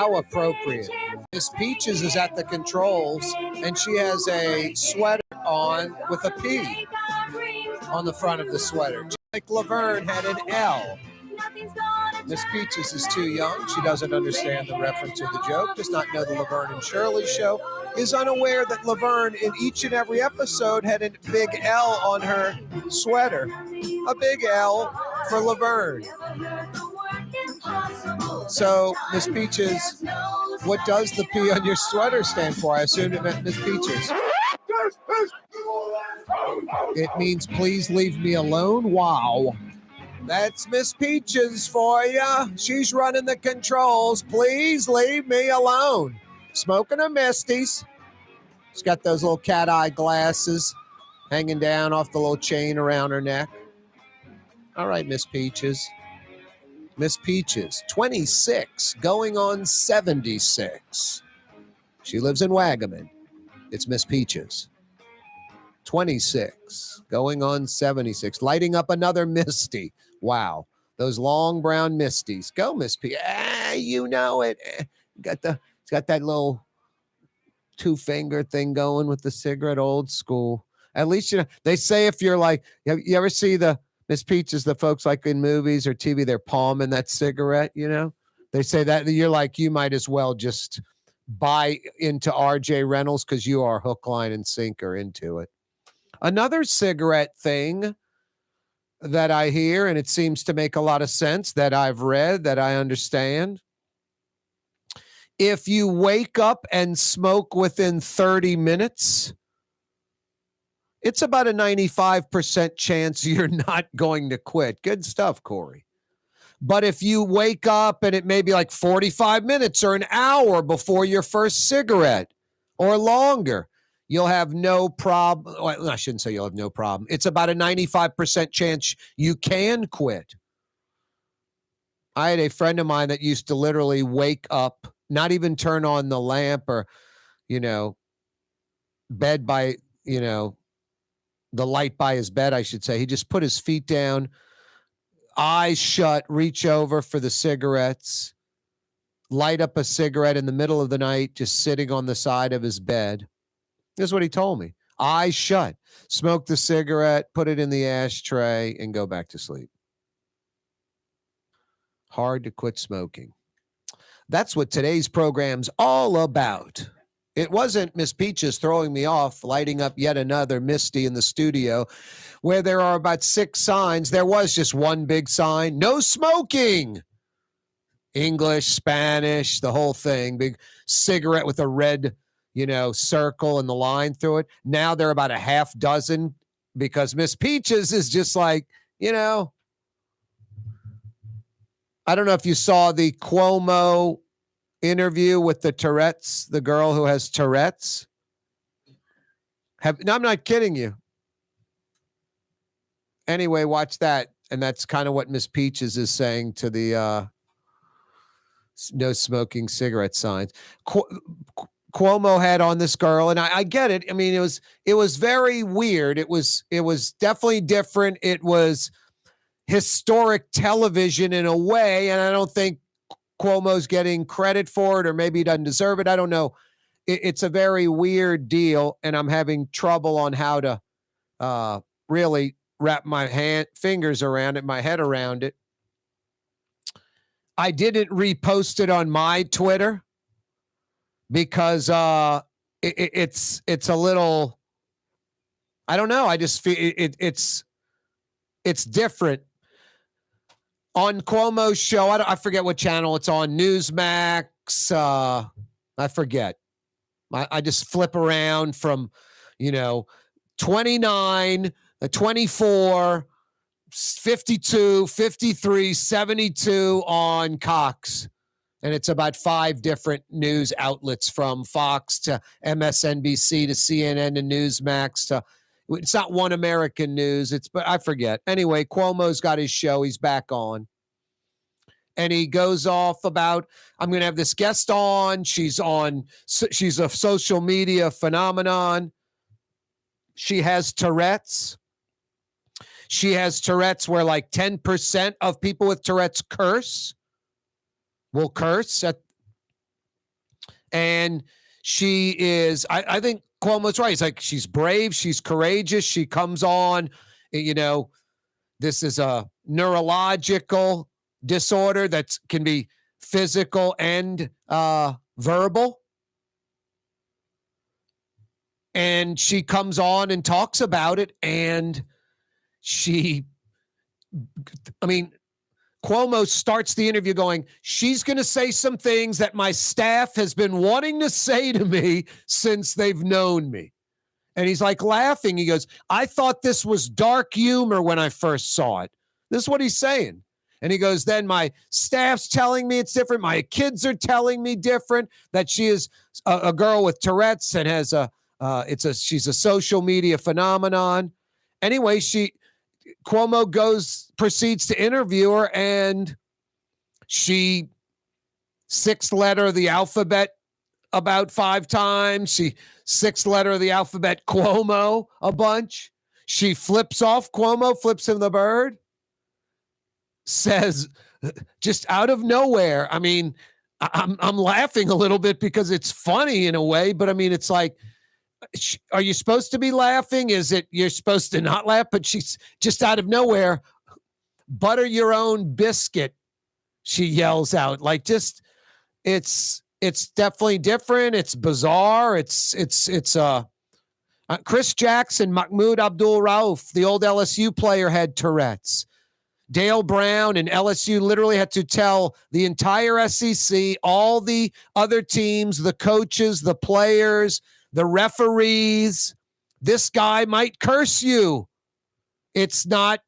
How appropriate. Miss Peaches is at the controls, and she has a sweater on with a P on the front of the sweater. Just like Laverne had an L. Miss Peaches is too young. She doesn't understand the reference or the joke, does not know the Laverne and Shirley show, is unaware that Laverne in each and every episode had a big L on her sweater. A big L for Laverne. So, Miss Peaches, what does the P on your sweater stand for? I assumed it meant Miss Peaches. It means please leave me alone. Wow. That's Miss Peaches for you. She's running the controls. Please leave me alone. Smoking her Misties. She's got those little cat eye glasses hanging down off the little chain around her neck. All right, Miss Peaches. Miss Peaches, 26, going on 76. She lives in Wagaman. It's Miss Peaches. 26, going on 76, lighting up another Misty. Wow, those long brown Misties. Go, Miss P. You know it. It's got that little two-finger thing going with the cigarette, old school. At least, you know, they say if you're like, you ever see the Miss Peaches, the folks like in movies or TV, they're palming that cigarette, you know? They say that you're like, you might as well just buy into RJ Reynolds because you are hook, line, and sinker into it. Another cigarette thing that I hear, and it seems to make a lot of sense, that I've read, that I understand. If you wake up and smoke within 30 minutes, it's about a 95% chance you're not going to quit. Good stuff, Corey. But if you wake up and it may be like 45 minutes or an hour before your first cigarette or longer, you'll have no problem. Well, I shouldn't say you'll have no problem. It's about a 95% chance you can quit. I had a friend of mine that used to literally wake up, not even turn on the lamp or, you know, bed by, you know, the light by his bed, I should say. He just put his feet down, eyes shut, reach over for the cigarettes, light up a cigarette in the middle of the night, just sitting on the side of his bed. This is what he told me. Eyes shut, smoke the cigarette, put it in the ashtray, and go back to sleep. Hard to quit smoking. That's what today's program's all about. It wasn't Miss Peaches throwing me off, lighting up yet another Misty in the studio, where there are about 6 signs. There was just one big sign, no smoking. English, Spanish, the whole thing. Big cigarette with a red, you know, circle and the line through it. Now there are about a half dozen because Miss Peaches is just like, you know, I don't know if you saw the Cuomo interview with the Tourette's, the girl who has Tourette's. No, I'm not kidding you. Anyway, watch that. And that's kind of what Miss Peaches is saying to the no smoking cigarette signs. Cuomo had on this girl, and I get it. I mean, it was very weird. It was definitely different. It was historic television in a way, and I don't think Cuomo's getting credit for it, or maybe he doesn't deserve it. I don't know. It's a very weird deal, and I'm having trouble on how to really wrap my fingers around it, my head around it. I didn't repost it on my Twitter because it's a little, I don't know. I just feel it's different. On Cuomo's show, I forget what channel it's on, Newsmax, I forget. I just flip around from, 29, 24, 52, 53, 72 on Cox. And it's about 5 different news outlets, from Fox to MSNBC to CNN to Newsmax to, it's not One American News. But I forget. Anyway, Cuomo's got his show. He's back on. And he goes off about, I'm going to have this guest on. She's a social media phenomenon. She has Tourette's. She has Tourette's where like 10% of people with Tourette's will curse. And she is, I think Cuomo's right. He's like, she's brave, she's courageous, she comes on, this is a neurological disorder that can be physical and verbal. And she comes on and talks about it. And Cuomo starts the interview going, she's going to say some things that my staff has been wanting to say to me since they've known me. And he's like laughing. He goes, I thought this was dark humor when I first saw it. This is what he's saying. And he goes, then my staff's telling me it's different. My kids are telling me different, that she is a girl with Tourette's and has she's a social media phenomenon. Anyway, Cuomo proceeds to interview her, and she sixth letter of the alphabet about 5 times. She sixth letter of the alphabet Cuomo a bunch. She flips off Cuomo, flips him the bird, says just out of nowhere. I mean, I'm laughing a little bit because it's funny in a way, but I mean, it's like, are you supposed to be laughing? Is it you're supposed to not laugh? But she's just out of nowhere, butter your own biscuit, she yells out. Like, just it's definitely different. It's bizarre. It's Chris Jackson, Mahmoud Abdul Rauf, the old LSU player, had Tourette's. Dale Brown and LSU literally had to tell the entire SEC, all the other teams, the coaches, the players, the referees, this guy might curse you. It's not,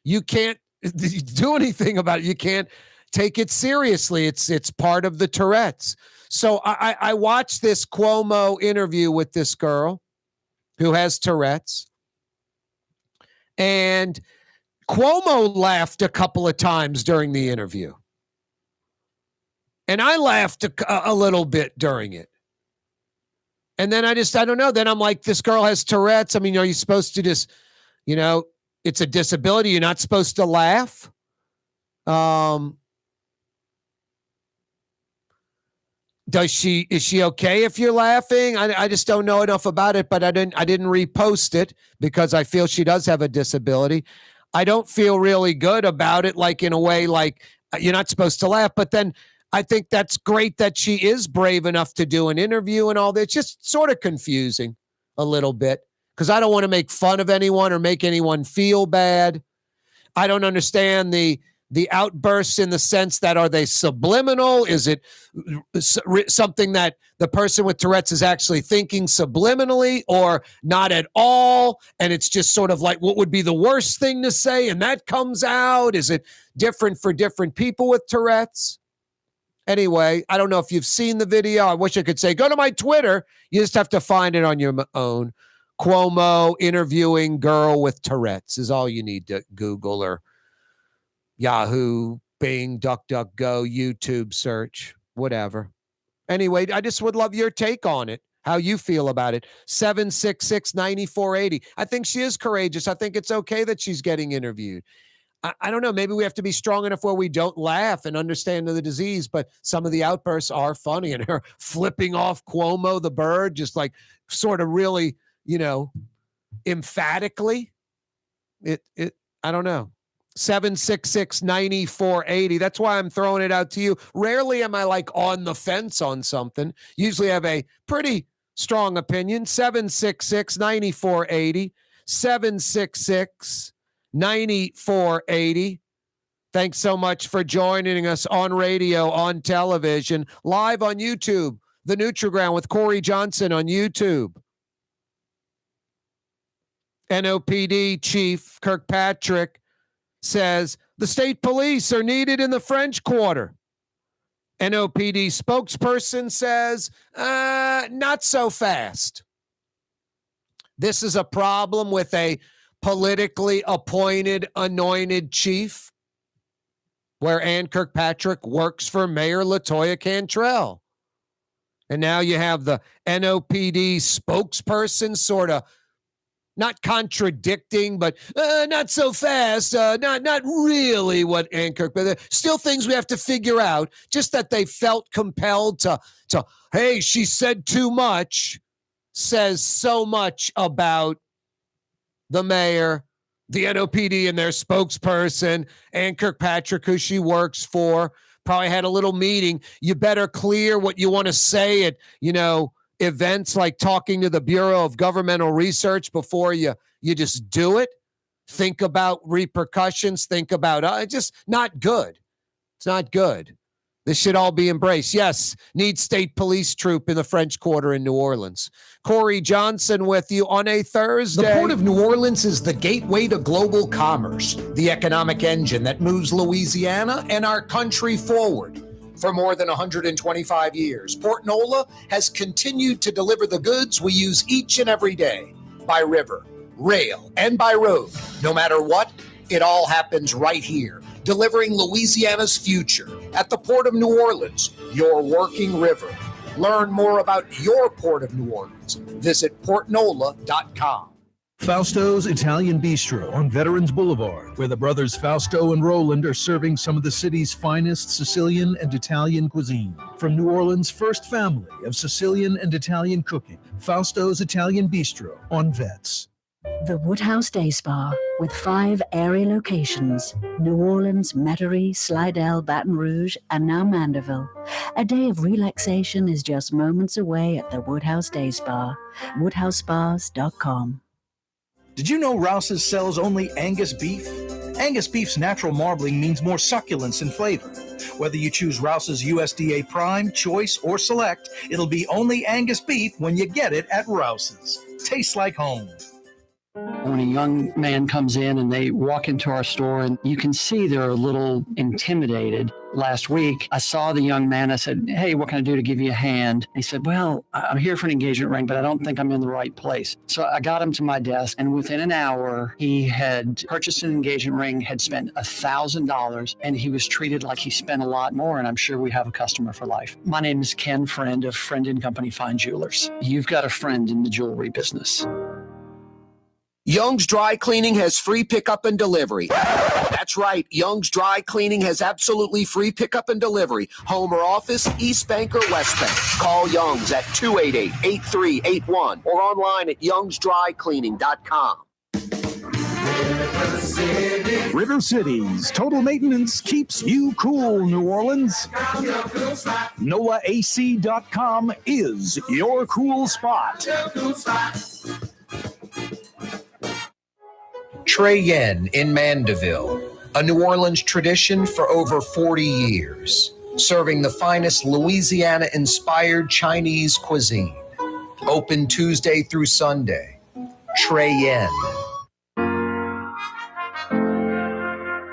you can't do anything about it. You can't take it seriously. It's part of the Tourette's. So I watched this Cuomo interview with this girl who has Tourette's, and Cuomo laughed a couple of times during the interview. And I laughed a little bit during it. And then I don't know. Then I'm like, this girl has Tourette's. I mean, are you supposed to just, it's a disability. You're not supposed to laugh. Is she okay if you're laughing? I just don't know enough about it, but I didn't repost it because I feel she does have a disability. I don't feel really good about it, like in a way, like you're not supposed to laugh. But then I think that's great that she is brave enough to do an interview and all that. It's just sort of confusing a little bit because I don't want to make fun of anyone or make anyone feel bad. I don't understand the outbursts in the sense that, are they subliminal? Is it something that the person with Tourette's is actually thinking subliminally, or not at all? And it's just sort of like, what would be the worst thing to say? And that comes out. Is it different for different people with Tourette's? Anyway, I don't know if you've seen the video. I wish I could say, go to my Twitter. You just have to find it on your own. Cuomo interviewing girl with Tourette's is all you need to Google, or Yahoo, Bing, DuckDuckGo, YouTube search, whatever. Anyway, I just would love your take on it, how you feel about it. 766-9480. I think she is courageous. I think it's okay that she's getting interviewed. I don't know. Maybe we have to be strong enough where we don't laugh and understand the disease, but some of the outbursts are funny. And her flipping off Cuomo the bird, just like sort of really, emphatically. I don't know. 766-9480. That's why I'm throwing it out to you. Rarely am I like on the fence on something. Usually I have a pretty strong opinion. 766-9480. 766-9480. Thanks so much for joining us on radio, on television, live on YouTube. The Nutriground with Corey Johnson on YouTube. NOPD Chief Kirkpatrick says the state police are needed in the French Quarter. NOPD spokesperson says, not so fast. This is a problem with a politically appointed, anointed chief, where Ann Kirkpatrick works for Mayor LaToya Cantrell. And now you have the NOPD spokesperson sort of not contradicting, but not so fast, not really what Ankirk, but still things we have to figure out. Just that they felt compelled to hey, she said too much, says so much about the mayor, the NOPD and their spokesperson, Ann Kirkpatrick, who she works for, probably had a little meeting. You better clear what you want to say at, events like talking to the Bureau of Governmental Research before you just do it. Think about repercussions. Think about it's just not good. It's not good. This should all be embraced. Yes, need state police troop in the French Quarter in New Orleans. Corey Johnson with you on a Thursday. The Port of New Orleans is the gateway to global commerce, the economic engine that moves Louisiana and our country forward. For more than 125 years, Port Nola has continued to deliver the goods we use each and every day by river, rail, and by road. No matter what, it all happens right here, delivering Louisiana's future at the Port of New Orleans, your working river. Learn more about your Port of New Orleans. Visit portnola.com. Fausto's Italian Bistro on Veterans Boulevard, where the brothers Fausto and Roland are serving some of the city's finest Sicilian and Italian cuisine. From New Orleans' first family of Sicilian and Italian cooking, Fausto's Italian Bistro on Vets. The Woodhouse Day Spa, with 5 area locations: New Orleans, Metairie, Slidell, Baton Rouge, and now Mandeville. A day of relaxation is just moments away at the Woodhouse Day Spa. WoodhouseSpas.com. Did you know Rouse's sells only Angus beef? Angus beef's natural marbling means more succulence and flavor. Whether you choose Rouse's USDA Prime, Choice, or Select, it'll be only Angus beef when you get it at Rouse's. Tastes like home. When a young man comes in and they walk into our store and you can see they're a little intimidated. Last week, I saw the young man. I said, "Hey, what can I do to give you a hand?" He said, "Well, I'm here for an engagement ring, but I don't think I'm in the right place." So I got him to my desk, and within an hour, he had purchased an engagement ring, had spent $1,000, and he was treated like he spent a lot more, and I'm sure we have a customer for life. My name is Ken Friend of Friend & Company Fine Jewelers. You've got a friend in the jewelry business. Young's Dry Cleaning has free pickup and delivery. That's right. Young's Dry Cleaning has absolutely free pickup and delivery. Home or office, East Bank or West Bank. Call Young's at 288-8381 or online at youngsdrycleaning.com. River Cities Total Maintenance keeps you cool, New Orleans. NOLAAC.com is your cool spot. Trey Yen in Mandeville, a New Orleans tradition for over 40 years, serving the finest Louisiana-inspired Chinese cuisine. Open Tuesday through Sunday. Trey Yen.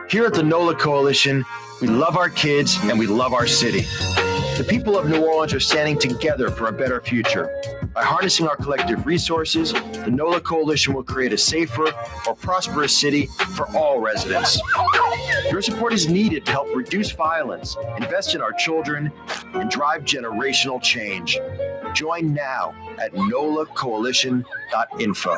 Here at the NOLA Coalition, we love our kids and we love our city. The people of New Orleans are standing together for a better future. By harnessing our collective resources, the NOLA Coalition will create a safer, more prosperous city for all residents. Your support is needed to help reduce violence, invest in our children, and drive generational change. Join now at nolacoalition.info.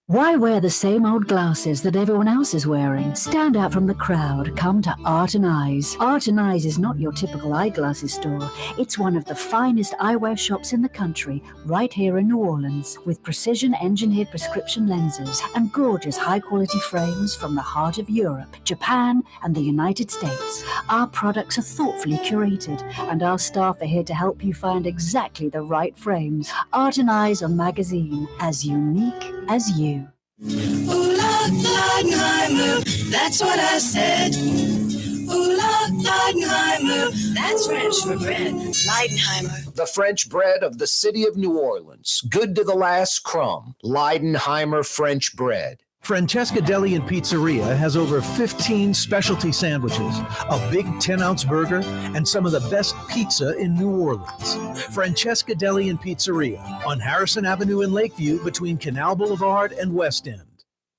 Why wear the same old glasses that everyone else is wearing? Stand out from the crowd. Come to Art and Eyes. Art and Eyes is not your typical eyeglasses store. It's one of the finest eyewear shops in the country, right here in New Orleans, with precision-engineered prescription lenses and gorgeous high-quality frames from the heart of Europe, Japan, and the United States. Our products are thoughtfully curated, and our staff are here to help you find exactly the right frames. Art and Eyes are magazine, as unique as you. Ooh, Leidenheimer, that's what I said. Ooh, Leidenheimer, that's French for bread. Leidenheimer. The French bread of the city of New Orleans. Good to the last crumb. Leidenheimer French bread. Francesca Deli and Pizzeria has over 15 specialty sandwiches, a big 10-ounce burger, and some of the best pizza in New Orleans. Francesca Deli and Pizzeria on Harrison Avenue in Lakeview between Canal Boulevard and West End.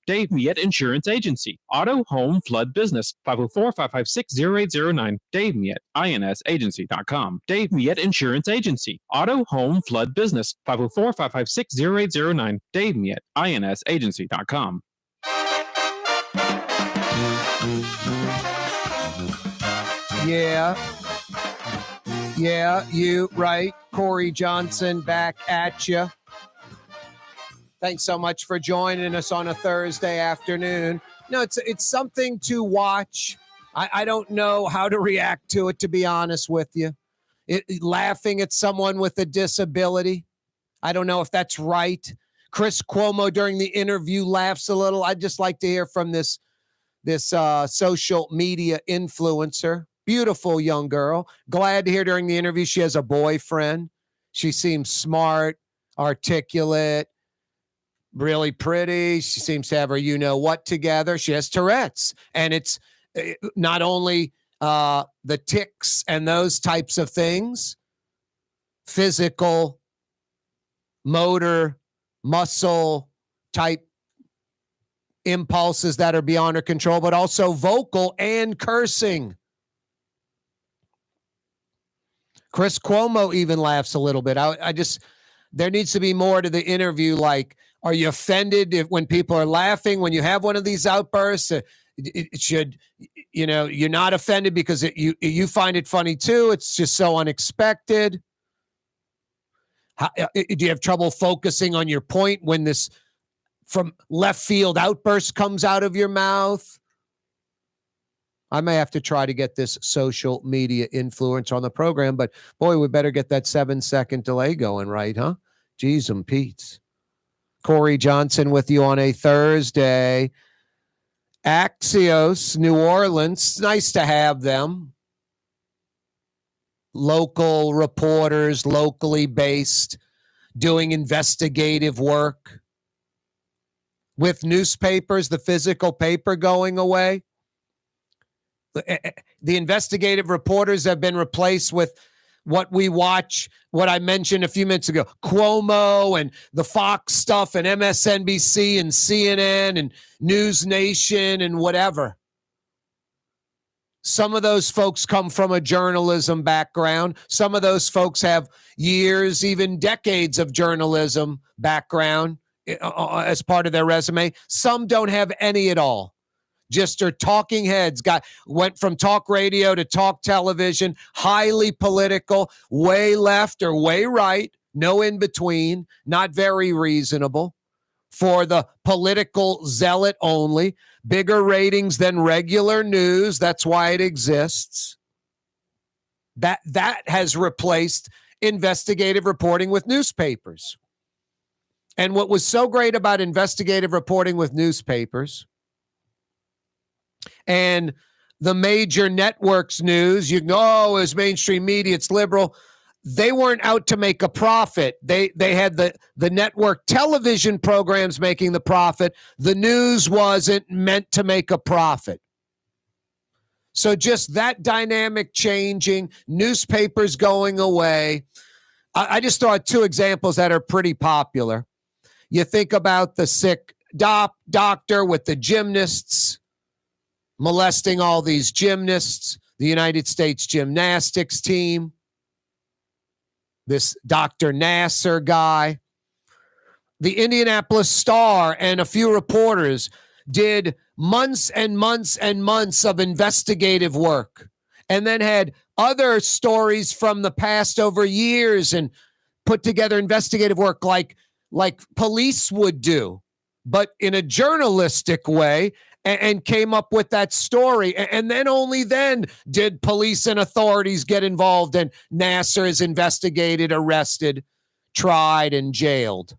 Dave Miette Insurance Agency. Auto, home, flood, business. 504-556-0809. Dave Miette, insagency.com. Dave Miette Insurance Agency. Auto, home, flood, business. 504-556-0809. Dave Miette, insagency.com. Yeah, you right. Corey Johnson back at you. Thanks so much for joining us on a Thursday afternoon. No, it's something to watch. I don't know how to react to it, to be honest with you. Laughing at someone with a disability, I don't know if that's right. Chris Cuomo during the interview laughs a little. I'd just like to hear from this social media influencer. Beautiful young girl. Glad to hear during the interview she has a boyfriend. She seems smart, articulate, really pretty. She seems to have her you-know-what together. She has Tourette's. And it's not only the tics and those types of things, physical, motor, muscle type impulses that are beyond her control, but also vocal and cursing. Chris Cuomo even laughs a little bit. There needs to be more to the interview. Like, are you offended when people are laughing, when you have one of these outbursts? You're not offended because you find it funny too. It's just so unexpected. Do you have trouble focusing on your point when this from left field outburst comes out of your mouth? I may have to try to get this social media influence on the program, but boy, we better get that 7-second delay going, right, huh? Jeez and Pete's. Corey Johnson with you on a Thursday. Axios, New Orleans, nice to have them. Local reporters, locally based, doing investigative work. With newspapers, the physical paper going away, the investigative reporters have been replaced with what we watch, what I mentioned a few minutes ago, Cuomo and the Fox stuff and MSNBC and CNN and News Nation and whatever. Some of those folks come from a journalism background. Some of those folks have years, even decades of journalism background as part of their resume. Some don't have any at all. Just are talking heads. Went from talk radio to talk television, highly political, way left or way right, no in between, not very reasonable. For the political zealot only, bigger ratings than regular news. That's why it exists. That has replaced investigative reporting with newspapers. And what was so great about investigative reporting with newspapers and the major networks news, you know, it was mainstream media, it's liberal. They weren't out to make a profit. They had the network television programs making the profit. The news wasn't meant to make a profit. So just that dynamic changing, newspapers going away. I just thought two examples that are pretty popular. You think about the sick doctor with the gymnasts molesting all these gymnasts, the United States gymnastics team, this Dr. Nasser guy. The Indianapolis Star and a few reporters did months and months and months of investigative work and then had other stories from the past over years and put together investigative work like police would do, but in a journalistic way, and came up with that story. And then only then did police and authorities get involved, and Nasser is investigated, arrested, tried, and jailed.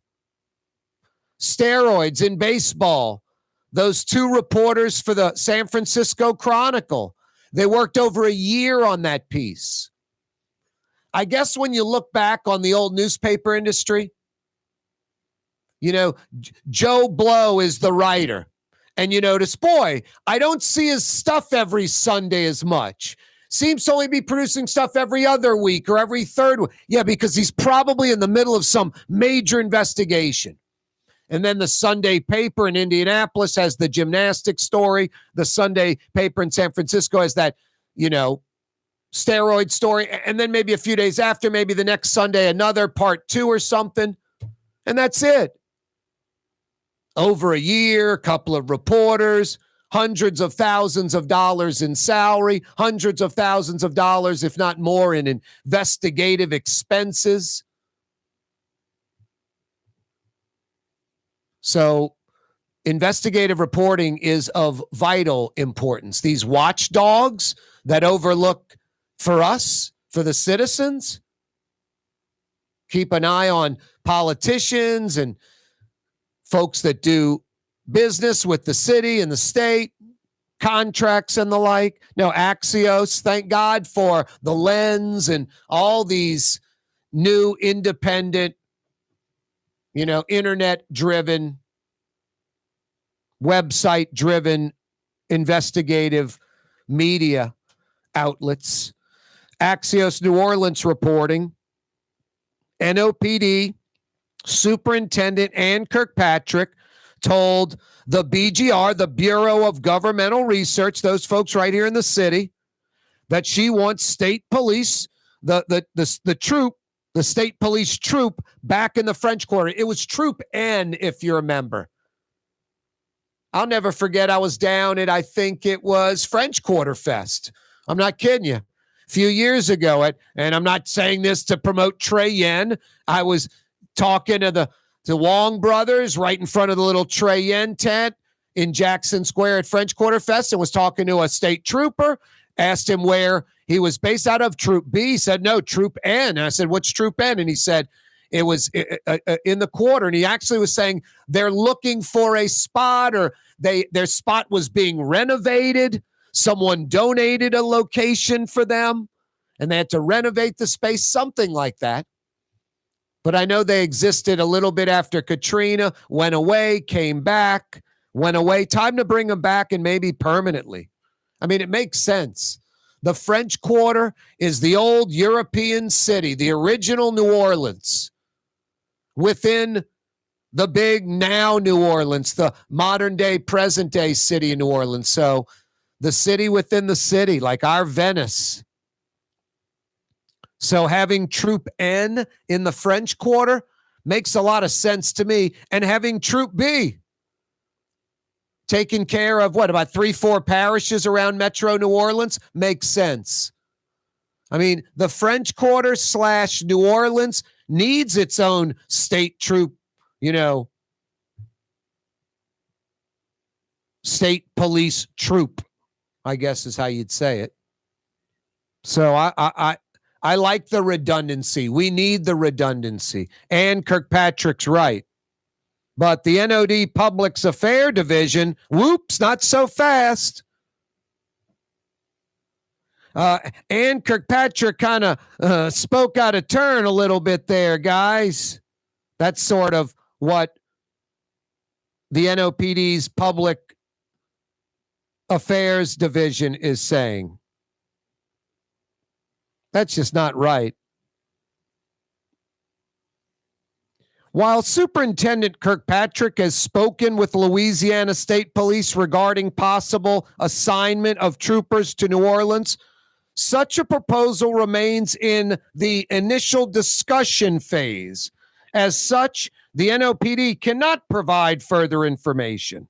Steroids in baseball. Those two reporters for the San Francisco Chronicle, they worked over a year on that piece. I guess when you look back on the old newspaper industry, you know, Joe Blow is the writer. And you notice, boy, I don't see his stuff every Sunday as much. Seems to only be producing stuff every other week or every third week. Yeah, because he's probably in the middle of some major investigation. And then the Sunday paper in Indianapolis has the gymnastics story. The Sunday paper in San Francisco has that, steroid story. And then maybe a few days after, maybe the next Sunday, another part 2 or something. And that's it. Over a year, a couple of reporters, hundreds of thousands of dollars in salary, hundreds of thousands of dollars, if not more, in investigative expenses. So investigative reporting is of vital importance. These watchdogs that overlook for us, for the citizens, keep an eye on politicians and folks that do business with the city and the state, contracts and the like. No, Axios, thank God for the Lens and all these new independent, internet-driven, website-driven, investigative media outlets. Axios New Orleans reporting, NOPD Superintendent Ann Kirkpatrick told the BGR, the Bureau of Governmental Research, those folks right here in the city, that she wants state police, the troop, the state police troop back in the French Quarter. It was Troop N, if you remember. I'll never forget, I was down at, I think it was French Quarter Fest. I'm not kidding you. A few years ago, and I'm not saying this to promote Trey Yen. I was talking to the Wong brothers right in front of the little Trey Yen tent in Jackson Square at French Quarter Fest, and was talking to a state trooper, asked him where he was based out of. Troop B. He said, no, Troop N. And I said, what's Troop N? And he said, it was in the quarter. And he actually was saying they're looking for a spot, or their spot was being renovated. Someone donated a location for them, and they had to renovate the space, something like that. But I know they existed a little bit after Katrina, went away, came back, went away. Time to bring them back, and maybe permanently. I mean, it makes sense. The French Quarter is the old European city, the original New Orleans, within the big now New Orleans, the modern day, present day city of New Orleans. So the city within the city, like our Venice. So having Troop N in the French Quarter makes a lot of sense to me. And having Troop B taking care of about 3-4 parishes around Metro New Orleans makes sense. I mean, the French Quarter / New Orleans needs its own state troop, state police troop, I guess is how you'd say it. So I like the redundancy. We need the redundancy. And Kirkpatrick's right. But the NOD Public Affairs Division, whoops, not so fast. And Kirkpatrick kind of spoke out of turn a little bit there, guys. That's sort of what the NOPD's Public Affairs Division is saying. That's just not right. While Superintendent Kirkpatrick has spoken with Louisiana State Police regarding possible assignment of troopers to New Orleans, such a proposal remains in the initial discussion phase. As such, the NOPD cannot provide further information.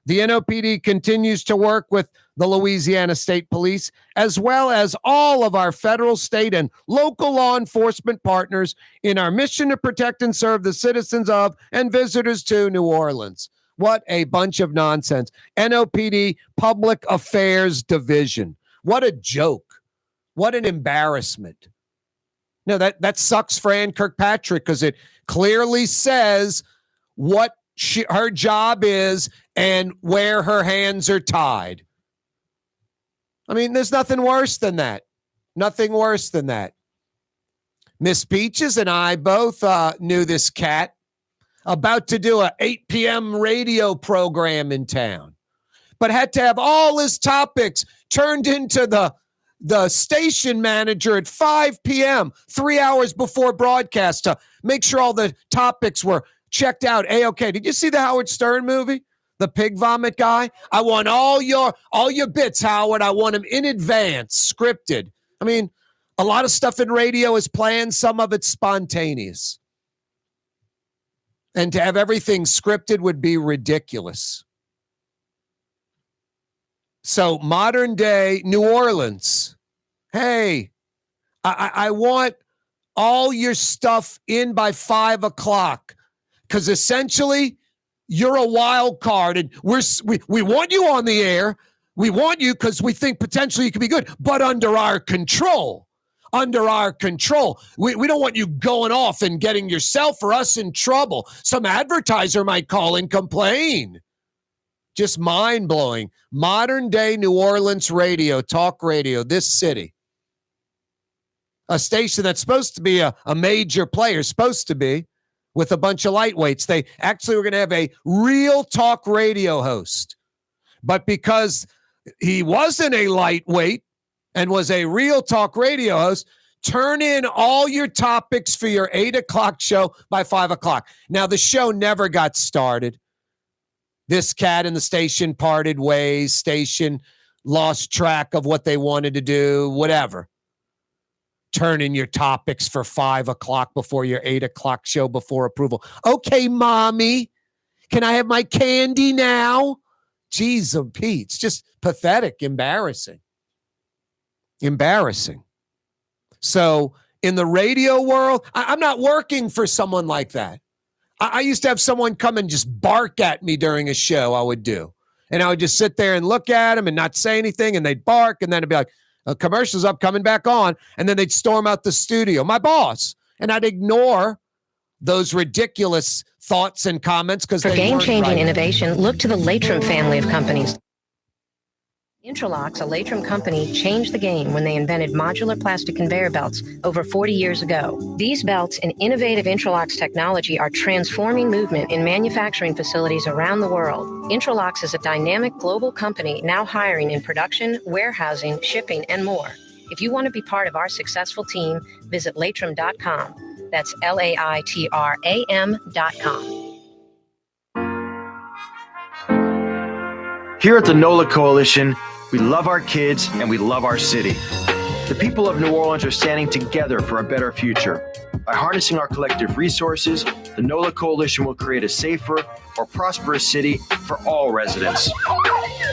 The NOPD continues to work with the Louisiana State Police, as well as all of our federal, state, and local law enforcement partners in our mission to protect and serve the citizens of and visitors to New Orleans. What a bunch of nonsense. NOPD Public Affairs Division. What a joke. What an embarrassment. No, that sucks for Ann Kirkpatrick, because it clearly says what her job is and where her hands are tied. I mean, there's nothing worse than that. Nothing worse than that. Miss Peaches and I both knew this cat about to do a 8 p.m. radio program in town, but had to have all his topics turned into the station manager at 5 p.m., 3 hours before broadcast, to make sure all the topics were checked out A-OK. Did you see the Howard Stern movie? The pig vomit guy? I want all your bits, Howard. I want them in advance, scripted. I mean, a lot of stuff in radio is planned. Some of it's spontaneous. And to have everything scripted would be ridiculous. So modern day New Orleans. Hey, I want all your stuff in by 5 o'clock because essentially you're a wild card and we want you on the air. We want you because we think potentially you could be good, but under our control. Under our control. We don't want you going off and getting yourself or us in trouble. Some advertiser might call and complain. Just mind-blowing. Modern day New Orleans radio, talk radio, this city. A station that's supposed to be a major player, supposed to be, with a bunch of lightweights. They actually were going to have a real talk radio host. But because he wasn't a lightweight and was a real talk radio host, turn in all your topics for your 8 o'clock show by 5 o'clock. Now, the show never got started. This cat and the station parted ways. Station lost track of what they wanted to do, whatever. Turn in your topics for 5 o'clock before your 8 o'clock show before approval. Okay, mommy, can I have my candy now? Jeez, oh, Pete, it's just pathetic, embarrassing. Embarrassing. So in the radio world, I'm not working for someone like that. I used to have someone come and just bark at me during a show I would do. And I would just sit there and look at them and not say anything, and they'd bark, and then it'd be like, a commercial's up, coming back on, and then they'd storm out the studio, my boss. And I'd ignore those ridiculous thoughts and comments because for game-changing innovation, look to the Latrim family of companies. Intralox, a Latrim company, changed the game when they invented modular plastic conveyor belts over 40 years ago. These belts and innovative Intralox technology are transforming movement in manufacturing facilities around the world. Intralox is a dynamic global company now hiring in production, warehousing, shipping, and more. If you want to be part of our successful team, visit Latrim.com. That's LAITRAM.com. Here at the NOLA Coalition, we love our kids and we love our city. The people of New Orleans are standing together for a better future. By harnessing our collective resources, the NOLA Coalition will create a safer, more prosperous city for all residents.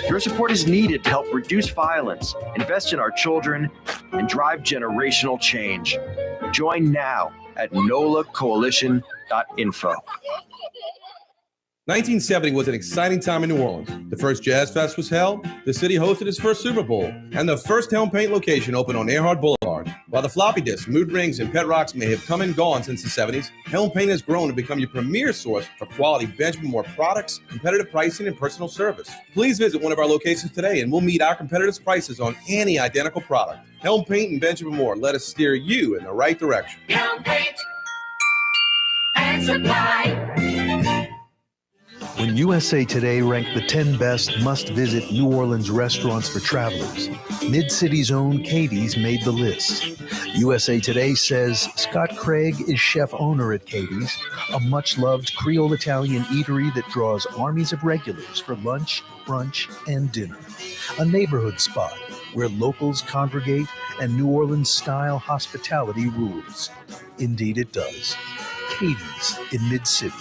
Your support is needed to help reduce violence, invest in our children, and drive generational change. Join now at nolacoalition.info. 1970 was an exciting time in New Orleans. The first Jazz Fest was held, the city hosted its first Super Bowl, and the first Helm Paint location opened on Earhart Boulevard. While the floppy disks, mood rings, and pet rocks may have come and gone since the 70s, Helm Paint has grown to become your premier source for quality Benjamin Moore products, competitive pricing, and personal service. Please visit one of our locations today and we'll meet our competitors' prices on any identical product. Helm Paint and Benjamin Moore, let us steer you in the right direction. Helm Paint and Supply. When USA Today ranked the 10 best must-visit New Orleans restaurants for travelers, Mid-City's own Katie's made the list. USA Today says Scott Craig is chef-owner at Katie's, a much-loved Creole Italian eatery that draws armies of regulars for lunch, brunch, and dinner. A neighborhood spot where locals congregate and New Orleans-style hospitality rules. Indeed it does. Katie's in Mid-City.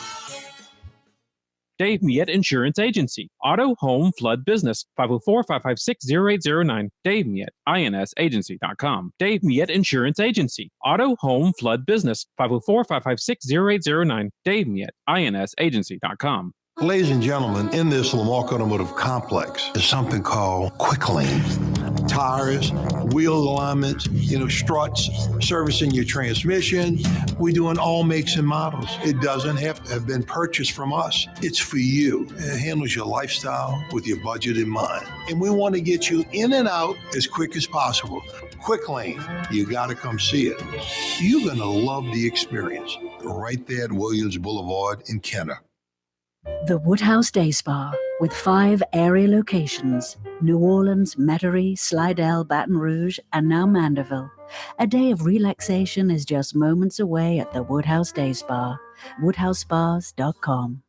Dave Miette Insurance Agency. Auto, home, flood, business. 504-556-0809. Dave Miette, INSagency.com. Dave Miette Insurance Agency. Auto, home, flood, business. 504-556-0809. Dave Miette, INSagency.com. Ladies and gentlemen, in this Lamarck Automotive Complex is something called Quick Lane. Tires, wheel alignments, struts, servicing your transmission. We do in all makes and models. It doesn't have to have been purchased from us. It's for you. It handles your lifestyle with your budget in mind. And we want to get you in and out as quick as possible. Quick Lane, you got to come see it. You're going to love the experience. Right there at Williams Boulevard in Kenner. The Woodhouse Day Spa, With 5 area locations, New Orleans, Metairie, Slidell, Baton Rouge, and now Mandeville, a day of relaxation is just moments away at the Woodhouse Day Spa, woodhousespas.com.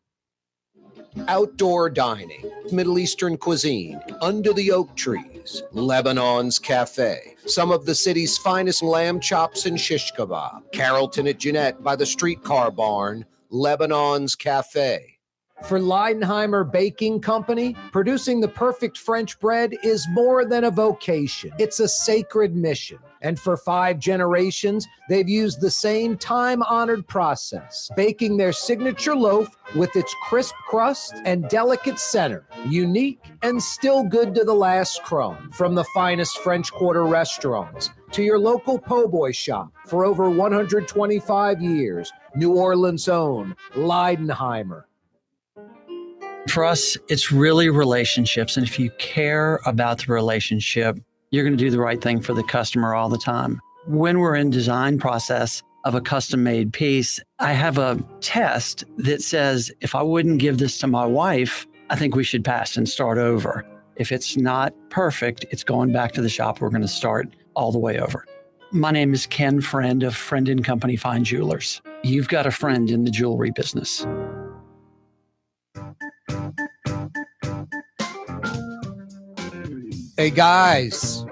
Outdoor dining, Middle Eastern cuisine, under the oak trees, Lebanon's Cafe, some of the city's finest lamb chops and shish kebab, Carrollton at Jeanette by the streetcar barn, Lebanon's Cafe. For Leidenheimer Baking Company, producing the perfect French bread is more than a vocation. It's a sacred mission. And for 5 generations, they've used the same time-honored process, baking their signature loaf with its crisp crust and delicate center, unique and still good to the last crumb. From the finest French Quarter restaurants to your local po' boy shop, for over 125 years, New Orleans' own Leidenheimer. For us, it's really relationships. And if you care about the relationship, you're going to do the right thing for the customer all the time. When we're in design process of a custom made piece, I have a test that says, if I wouldn't give this to my wife, I think we should pass and start over. If it's not perfect, it's going back to the shop. We're going to start all the way over. My name is Ken Friend of Friend & Company Fine Jewelers. You've got a friend in the jewelry business. Hey guys,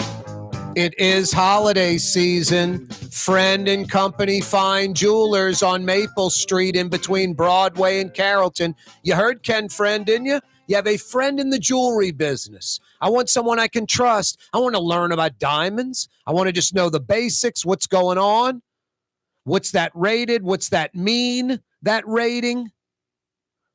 it is holiday season. Friend & Company Fine Jewelers on Maple Street in between Broadway and Carrollton. You heard Ken Friend, didn't you? You have a friend in the jewelry business. I want someone I can trust. I want to learn about diamonds. I want to just know the basics, what's going on. What's that rated? What's that mean, that rating?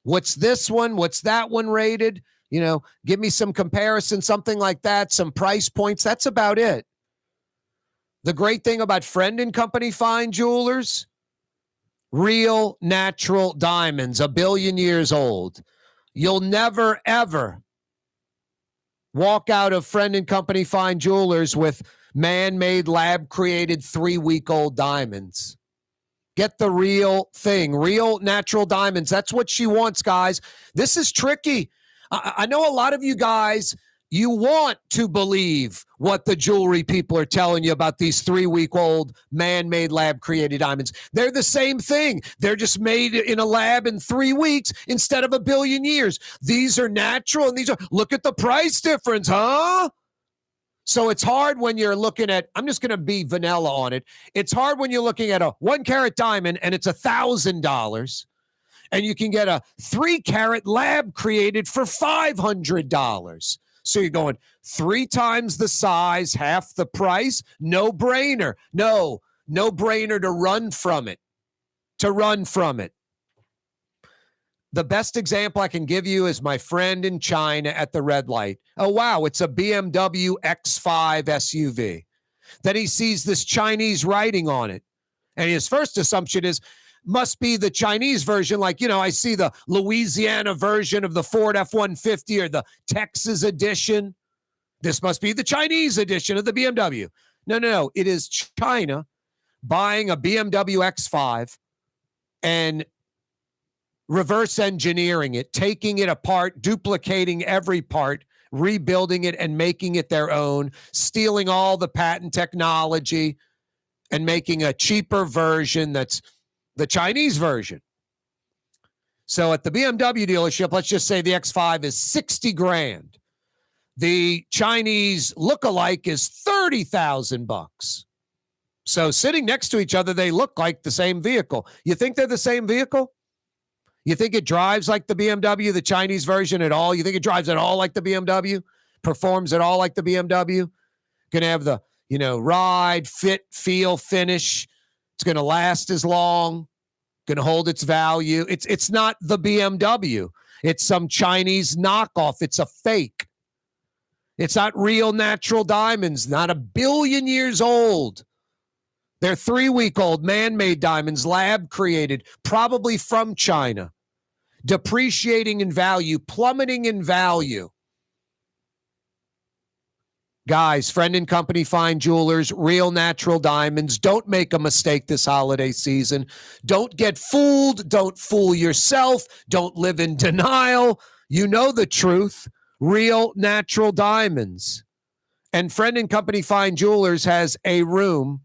What's this one? What's that one rated? You know, give me some comparison, something like that, some price points. That's about it. The great thing about Friend & Company Fine Jewelers, real natural diamonds, 1 billion years old. You'll never, ever walk out of Friend & Company Fine Jewelers with man-made, lab-created 3-week-old diamonds. Get the real thing, real natural diamonds. That's what she wants, guys. This is tricky. I know a lot of you guys, you want to believe what the jewelry people are telling you about these 3-week-old man-made lab-created diamonds. They're the same thing. They're just made in a lab in 3 weeks instead of 1 billion years. These are natural, and these are, look at the price difference, huh? So it's hard when you're looking at, I'm just going to be vanilla on it. It's hard when you're looking at a 1-carat diamond and it's $1,000. And you can get a 3-carat lab created for $500. So you're going 3 times the size, half the price. No brainer. No brainer to run from it. The best example I can give you is my friend in China at the red light. Oh, wow, it's a BMW X5 SUV. Then he sees this Chinese writing on it. And his first assumption is, must be the Chinese version. Like, you know, I see the Louisiana version of the Ford F-150 or the Texas edition. This must be the Chinese edition of the BMW. No. It is China buying a BMW X5 and reverse engineering it, taking it apart, duplicating every part, rebuilding it and making it their own, stealing all the patent technology and making a cheaper version that's the Chinese version. So at the BMW dealership, let's just say the X5 is 60 grand. The Chinese lookalike is 30,000 bucks. So sitting next to each other, they look like the same vehicle. You think they're the same vehicle? You think it drives like the BMW, the Chinese version at all? You think it drives at all like the BMW? Performs at all like the BMW? Going to have the, ride, fit, feel, finish. It's going to last as long, going to hold its value. It's not the BMW. It's some Chinese knockoff. It's a fake. It's not real natural diamonds, not 1 billion years old. They're 3-week-old man-made diamonds, lab created, probably from China, depreciating in value, plummeting in value. Guys, Friend & Company Fine Jewelers, real natural diamonds. Don't make a mistake this holiday season. Don't get fooled. Don't fool yourself. Don't live in denial. You know the truth. Real natural diamonds. And Friend and Company Fine Jewelers has a room,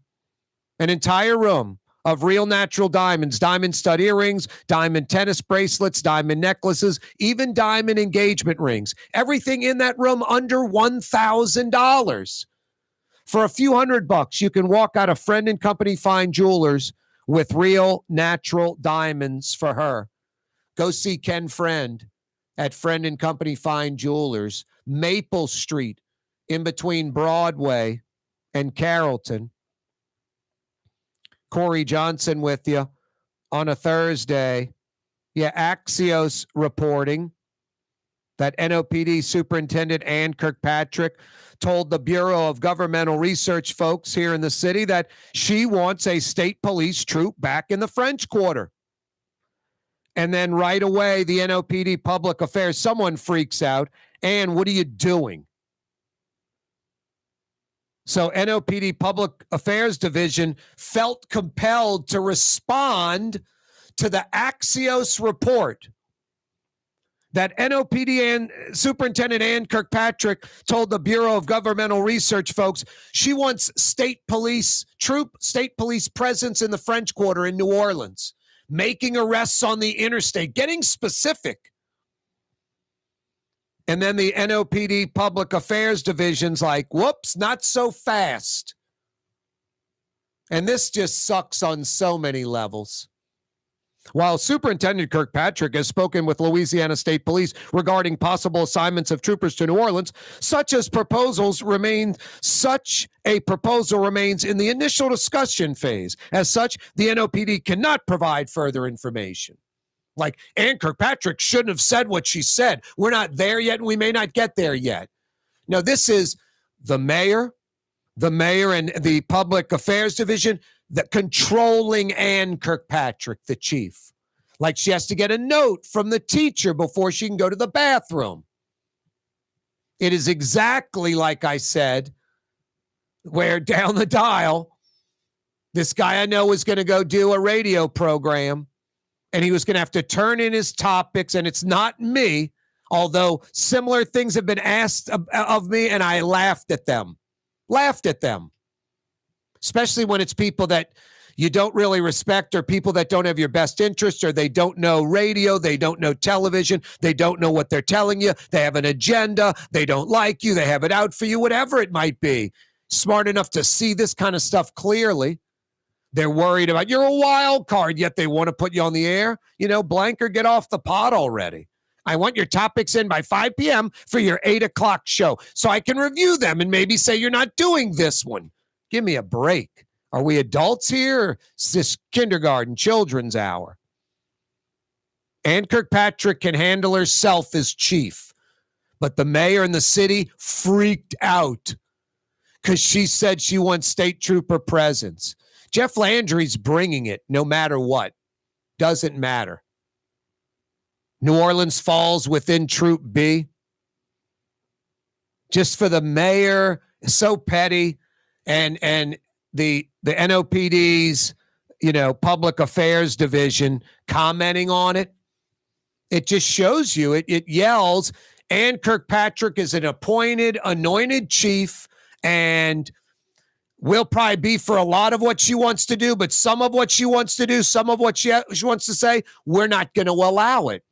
an entire room of real natural diamonds, diamond stud earrings, diamond tennis bracelets, diamond necklaces, even diamond engagement rings. Everything in that room under $1,000. For a few $100, you can walk out of Friend and Company Fine Jewelers with real natural diamonds for her. Go see Ken Friend at Friend and Company Fine Jewelers, Maple Street, in between Broadway and Carrollton. Corey Johnson with you on a Thursday. Yeah, Axios reporting that NOPD Superintendent Ann Kirkpatrick told the Bureau of Governmental Research folks here in the city that she wants a state police troop back in the French Quarter. And then right away, the NOPD Public Affairs, someone freaks out. Ann, what are you doing? So NOPD Public Affairs Division felt compelled to respond to the Axios report that NOPD and Superintendent Ann Kirkpatrick told the Bureau of Governmental Research folks she wants state police presence in the French Quarter in New Orleans, making arrests on the interstate, getting specific. And then the NOPD Public Affairs Division's like, whoops, not so fast. And this just sucks on so many levels. While Superintendent Kirkpatrick has spoken with Louisiana State Police regarding possible assignments of troopers to New Orleans, such a proposal remains in the initial discussion phase. As such, the NOPD cannot provide further information. Like, Ann Kirkpatrick shouldn't have said what she said. We're not there yet, and we may not get there yet. No, this is the mayor and the Public Affairs Division that controlling Ann Kirkpatrick, the chief. Like she has to get a note from the teacher before she can go to the bathroom. It is exactly like I said, where down the dial, this guy I know is going to go do a radio program, and he was going to have to turn in his topics, and it's not me, although similar things have been asked of me, and I laughed at them. Especially when it's people that you don't really respect or people that don't have your best interest, or they don't know radio, they don't know television, they don't know what they're telling you, they have an agenda, they don't like you, they have it out for you, whatever it might be. Smart enough to see this kind of stuff clearly. They're worried about, you're a wild card, yet they want to put you on the air. You know, Blanker, get off the pot already. I want your topics in by 5 p.m. for your 8 o'clock show so I can review them and maybe say you're not doing this one. Give me a break. Are we adults here, or is this kindergarten, children's hour? Ann Kirkpatrick can handle herself as chief, but the mayor and the city freaked out because she said she wants state trooper presence. Jeff Landry's bringing it no matter what. Doesn't matter. New Orleans falls within Troop B. Just for the mayor, so petty, and the NOPD's, Public Affairs Division commenting on it. It just shows you, it yells, Ann Kirkpatrick is an appointed, anointed chief, and will probably be for a lot of what she wants to do, but some of what she wants to do, some of what she wants to say, we're not going to allow it.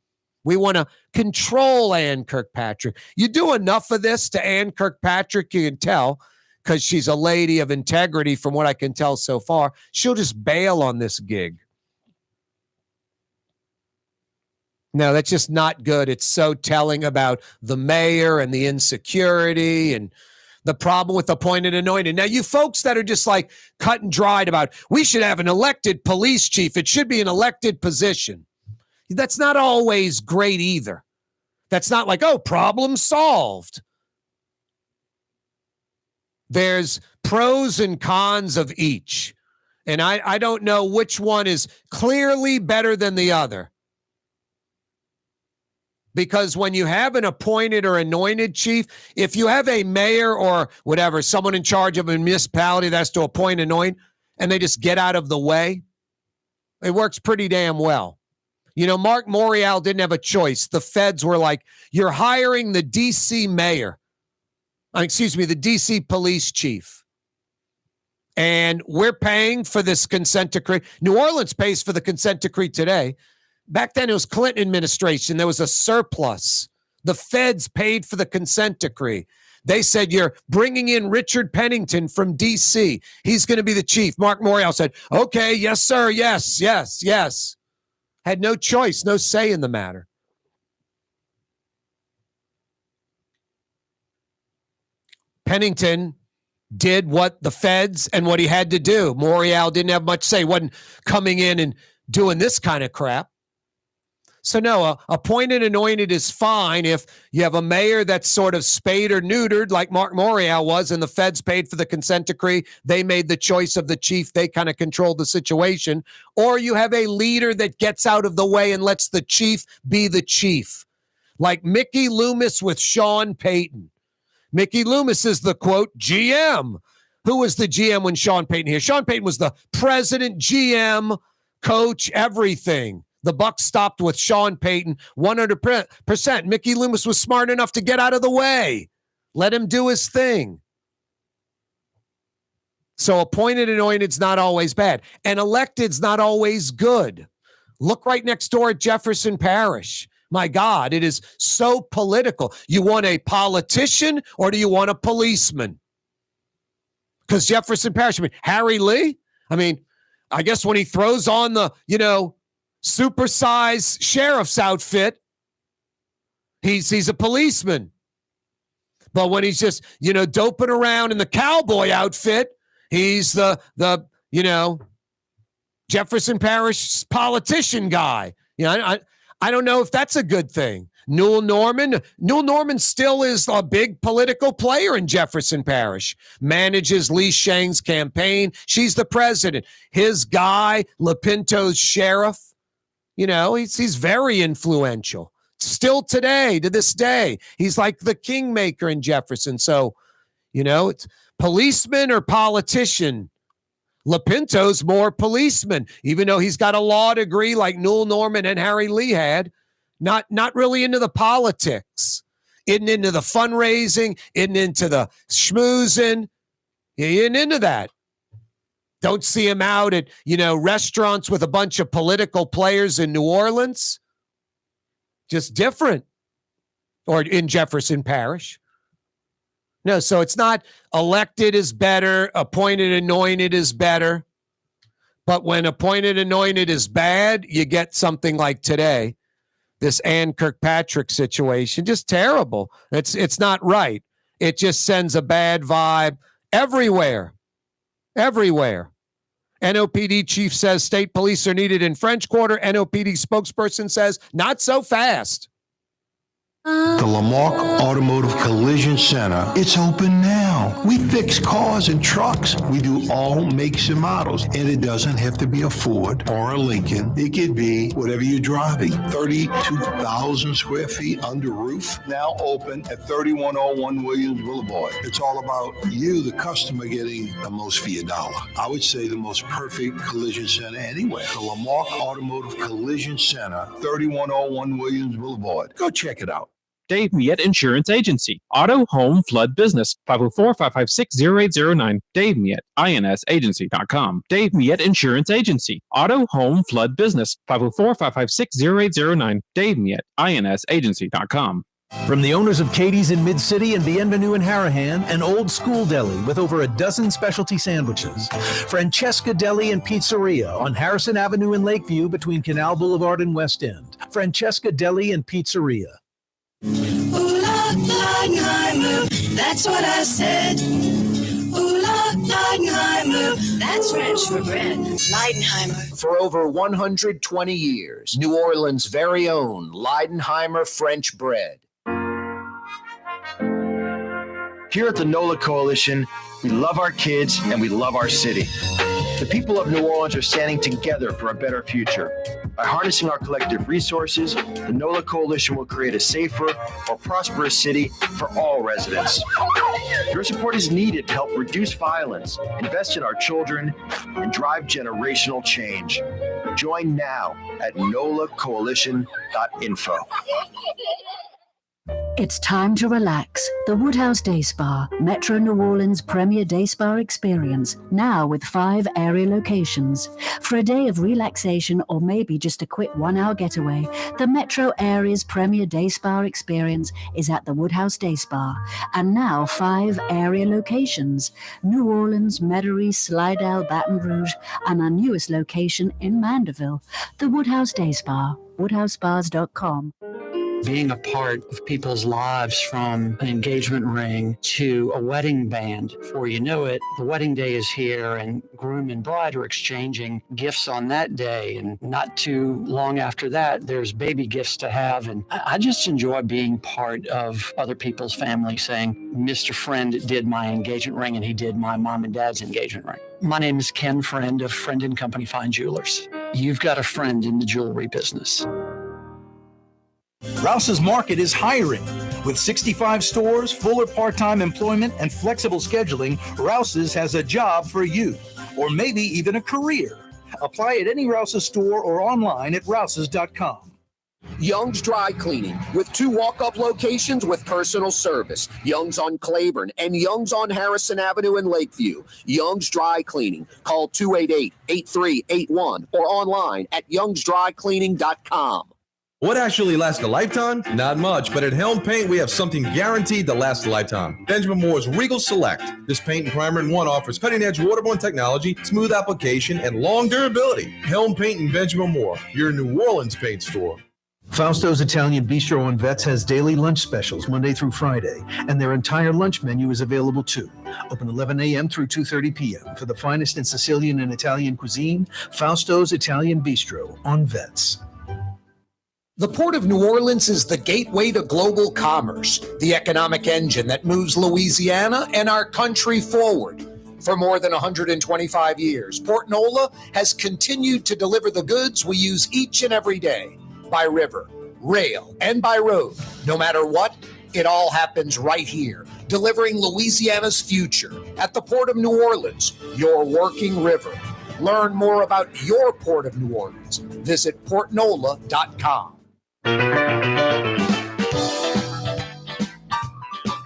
We want to control Ann Kirkpatrick. You do enough of this to Ann Kirkpatrick, you can tell, because she's a lady of integrity from what I can tell so far, she'll just bail on this gig. No, that's just not good. It's so telling about the mayor and the insecurity and the problem with appointed anointed. Now, you folks that are just like cut and dried about, we should have an elected police chief. It should be an elected position. That's not always great either. That's not like, oh, problem solved. There's pros and cons of each. And I don't know which one is clearly better than the other. Because when you have an appointed or anointed chief, if you have a mayor or whatever, someone in charge of a municipality that has to appoint, anoint, and they just get out of the way, it works pretty damn well. You know, Mark Morial didn't have a choice. The feds were like, you're hiring the D.C. mayor. The D.C. police chief. And we're paying for this consent decree. New Orleans pays for the consent decree today. Back then, it was Clinton administration. There was a surplus. The feds paid for the consent decree. They said, you're bringing in Richard Pennington from D.C. He's going to be the chief. Mark Morial said, okay, yes, sir, yes. Had no choice, no say in the matter. Pennington did what the feds and what he had to do. Morial didn't have much say, wasn't coming in and doing this kind of crap. So no, appointed, anointed is fine if you have a mayor that's sort of spayed or neutered like Mark Morial was, and the feds paid for the consent decree. They made the choice of the chief. They kind of controlled the situation. Or you have a leader that gets out of the way and lets the chief be the chief. Like Mickey Loomis with Sean Payton. Mickey Loomis is the, quote, GM. Who was the GM when Sean Payton here? Sean Payton was the president, GM, coach, everything. The buck stopped with Sean Payton 100%. Mickey Loomis was smart enough to get out of the way. Let him do his thing. So appointed, anointed's not always bad. And elected's not always good. Look right next door at Jefferson Parish. My God, it is so political. You want a politician or do you want a policeman? Because Jefferson Parish, Harry Lee, I guess when he throws on the, supersized sheriff's outfit, he's a policeman. But when he's just, doping around in the cowboy outfit, he's the Jefferson Parish politician guy. I don't know if that's a good thing. Newell Norman still is a big political player in Jefferson Parish. Manages Lee Shang's campaign. She's the president. His guy, LaPinto's sheriff, he's very influential. Still today, to this day, he's like the kingmaker in Jefferson. So, it's policeman or politician. LaPinto's more policeman, even though he's got a law degree like Newell Norman and Harry Lee had. Not really into the politics, isn't into the fundraising, isn't into the schmoozing. He isn't into that. Don't see him out at, restaurants with a bunch of political players in New Orleans. Just different. Or in Jefferson Parish. No, so it's not elected is better, appointed, anointed is better. But when appointed, anointed is bad, you get something like today. This Ann Kirkpatrick situation, just terrible. It's not right. It just sends a bad vibe everywhere. NOPD chief says state police are needed in French Quarter. NOPD spokesperson says not so fast. The Lamarck Automotive Collision Center, it's open now. We fix cars and trucks. We do all makes and models. And it doesn't have to be a Ford or a Lincoln. It could be whatever you're driving. 32,000 square feet under roof. Now open at 3101 Williams Boulevard. It's all about you, the customer, getting the most for your dollar. I would say the most perfect collision center anywhere. The Lamarck Automotive Collision Center, 3101 Williams Boulevard. Go check it out. Dave Miette Insurance Agency. Auto, home, flood, business. 504-556-0809. Dave Miette, INSagency.com. Dave Miette Insurance Agency. Auto, home, flood, business. 504-556-0809. Dave Miette, INSagency.com. From the owners of Katie's in Mid-City and Bienvenue in Harahan, an old school deli with over a dozen specialty sandwiches. Francesca Deli and Pizzeria on Harrison Avenue in Lakeview between Canal Boulevard and West End. Francesca Deli and Pizzeria. Ooh la, Leidenheimer, that's what I said. Ooh la, Leidenheimer, that's French for bread. Leidenheimer. For over 120 years, New Orleans' very own Leidenheimer French bread. Here at the NOLA Coalition, we love our kids and we love our city. The people of New Orleans are standing together for a better future. By harnessing our collective resources, the NOLA Coalition will create a safer, more prosperous city for all residents. Your support is needed to help reduce violence, invest in our children, and drive generational change. Join now at nolacoalition.info. It's time to relax. The Woodhouse Day Spa, Metro New Orleans' premier day spa experience, now with 5 area locations. For a day of relaxation or maybe just a quick 1-hour getaway, the Metro area's premier day spa experience is at the Woodhouse Day Spa. And now 5 area locations: New Orleans, Metairie, Slidell, Baton Rouge, and our newest location in Mandeville. The Woodhouse Day Spa, woodhousespas.com. Being a part of people's lives, from an engagement ring to a wedding band. Before you know it, the wedding day is here and groom and bride are exchanging gifts on that day. And not too long after that, there's baby gifts to have. And I just enjoy being part of other people's family, saying, Mr. Friend did my engagement ring and he did my mom and dad's engagement ring. My name is Ken Friend of Friend & Company Fine Jewelers. You've got a friend in the jewelry business. Rouse's Market is hiring. With 65 stores, full or part-time employment, and flexible scheduling, Rouse's has a job for you, or maybe even a career. Apply at any Rouse's store or online at rouses.com. Young's Dry Cleaning, with 2 walk-up locations with personal service. Young's on Claiborne and Young's on Harrison Avenue in Lakeview. Young's Dry Cleaning. Call 288-8381 or online at youngsdrycleaning.com. What actually lasts a lifetime? Not much, but at Helm Paint, we have something guaranteed to last a lifetime. Benjamin Moore's Regal Select. This paint and primer in one offers cutting-edge waterborne technology, smooth application, and long durability. Helm Paint and Benjamin Moore, your New Orleans paint store. Fausto's Italian Bistro on Vets has daily lunch specials Monday through Friday, and their entire lunch menu is available too. Open 11 a.m. through 2:30 p.m. For the finest in Sicilian and Italian cuisine, Fausto's Italian Bistro on Vets. The Port of New Orleans is the gateway to global commerce, the economic engine that moves Louisiana and our country forward. For more than 125 years, Port Nola has continued to deliver the goods we use each and every day, by river, rail, and by road. No matter what, it all happens right here, delivering Louisiana's future at the Port of New Orleans, your working river. Learn more about your Port of New Orleans. Visit portnola.com.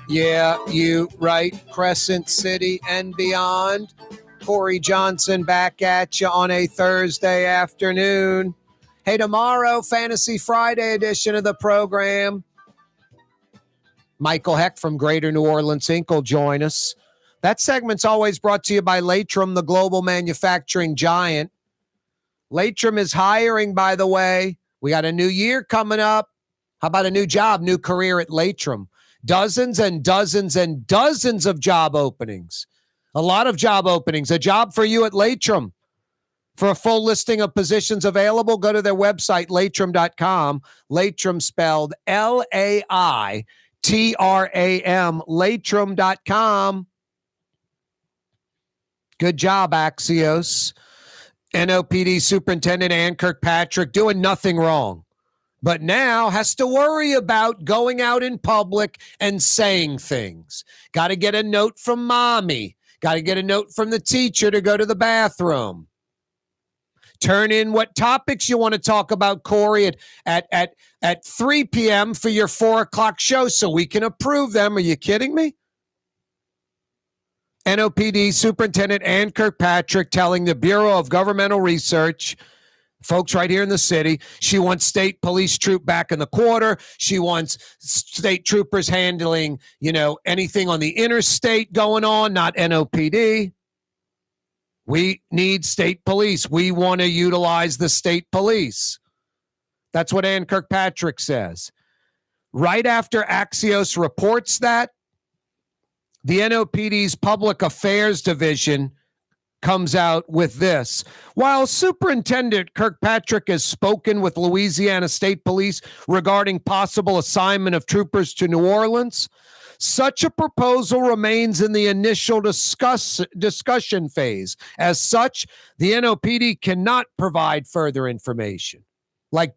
Yeah, you right. Crescent City and beyond. Corey Johnson back at you on a Thursday afternoon. Hey, tomorrow, Fantasy Friday edition of the program. Michael Heck from Greater New Orleans Inc. will join us. That segment's always brought to you by Latrim, the global manufacturing giant. Latrim is hiring, by the way. We got a new year coming up. How about a new job, new career at Latrim? Dozens and dozens and dozens of job openings. A lot of job openings. A job for you at Latrim. For a full listing of positions available, go to their website, latrim.com. Latrim spelled L-A-I-T-R-A-M, latrim.com. Good job, Axios. NOPD Superintendent Ann Kirkpatrick doing nothing wrong, but now has to worry about going out in public and saying things. Got to get a note from mommy. Got to get a note from the teacher to go to the bathroom. Turn in what topics you want to talk about, Corey, at 3 p.m. for your 4 o'clock show so we can approve them. Are you kidding me? NOPD Superintendent Ann Kirkpatrick telling the Bureau of Governmental Research, folks right here in the city, she wants state police troop back in the quarter. She wants state troopers handling, anything on the interstate going on, not NOPD. We need state police. We want to utilize the state police. That's what Ann Kirkpatrick says. Right after Axios reports that, the NOPD's Public Affairs Division comes out with this. While Superintendent Kirkpatrick has spoken with Louisiana State Police regarding possible assignment of troopers to New Orleans, such a proposal remains in the initial discussion phase. As such, the NOPD cannot provide further information.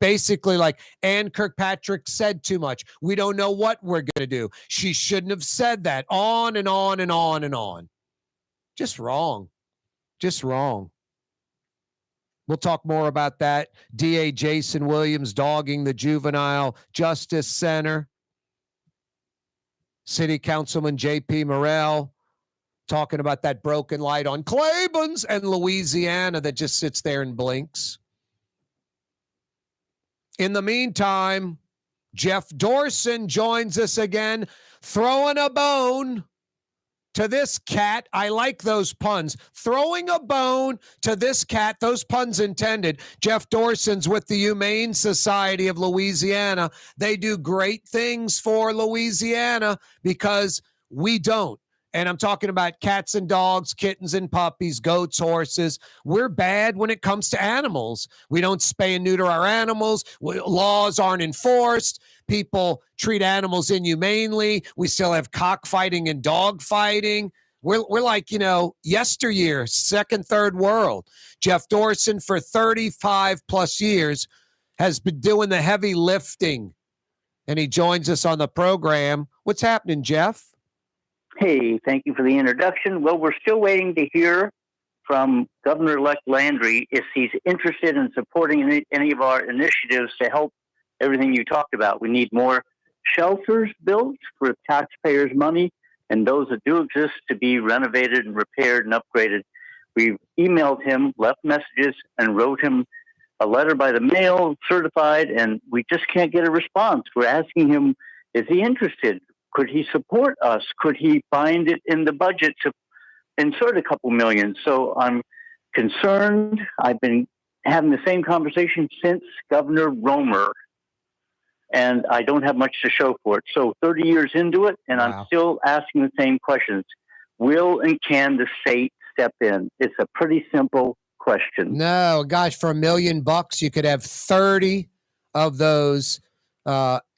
Basically, Ann Kirkpatrick said too much. We don't know what we're going to do. She shouldn't have said that. On and on and on and on. Just wrong. Just wrong. We'll talk more about that. DA Jason Williams dogging the Juvenile Justice Center. City Councilman J.P. Morrell talking about that broken light on Claiborne's and Louisiana that just sits there and blinks. In the meantime, Jeff Dorson joins us again, throwing a bone to this cat. I like those puns. Throwing a bone to this cat, those puns intended. Jeff Dorson's with the Humane Society of Louisiana. They do great things for Louisiana because we don't. And I'm talking about cats and dogs, kittens and puppies, goats, horses. We're bad when it comes to animals. We don't spay and neuter our animals. Laws aren't enforced. People treat animals inhumanely. We still have cockfighting and dog fighting. We're like, yesteryear, second, third world. Jeff Dorson, for 35 plus years, has been doing the heavy lifting. And he joins us on the program. What's happening, Jeff? Hey, thank you for the introduction. Well, we're still waiting to hear from Governor-elect Landry if he's interested in supporting any of our initiatives to help everything you talked about. We need more shelters built for taxpayers' money, and those that do exist to be renovated and repaired and upgraded. We've emailed him, left messages, and wrote him a letter by the mail, certified, and we just can't get a response. We're asking him, is he interested? Could he support us? Could he find it in the budget to insert a couple million? So I'm concerned. I've been having the same conversation since Governor Romer, and I don't have much to show for it. So 30 years into it, and I'm still asking the same questions. Will and can the state step in? It's a pretty simple question. No, gosh, for $1 million, you could have 30 of those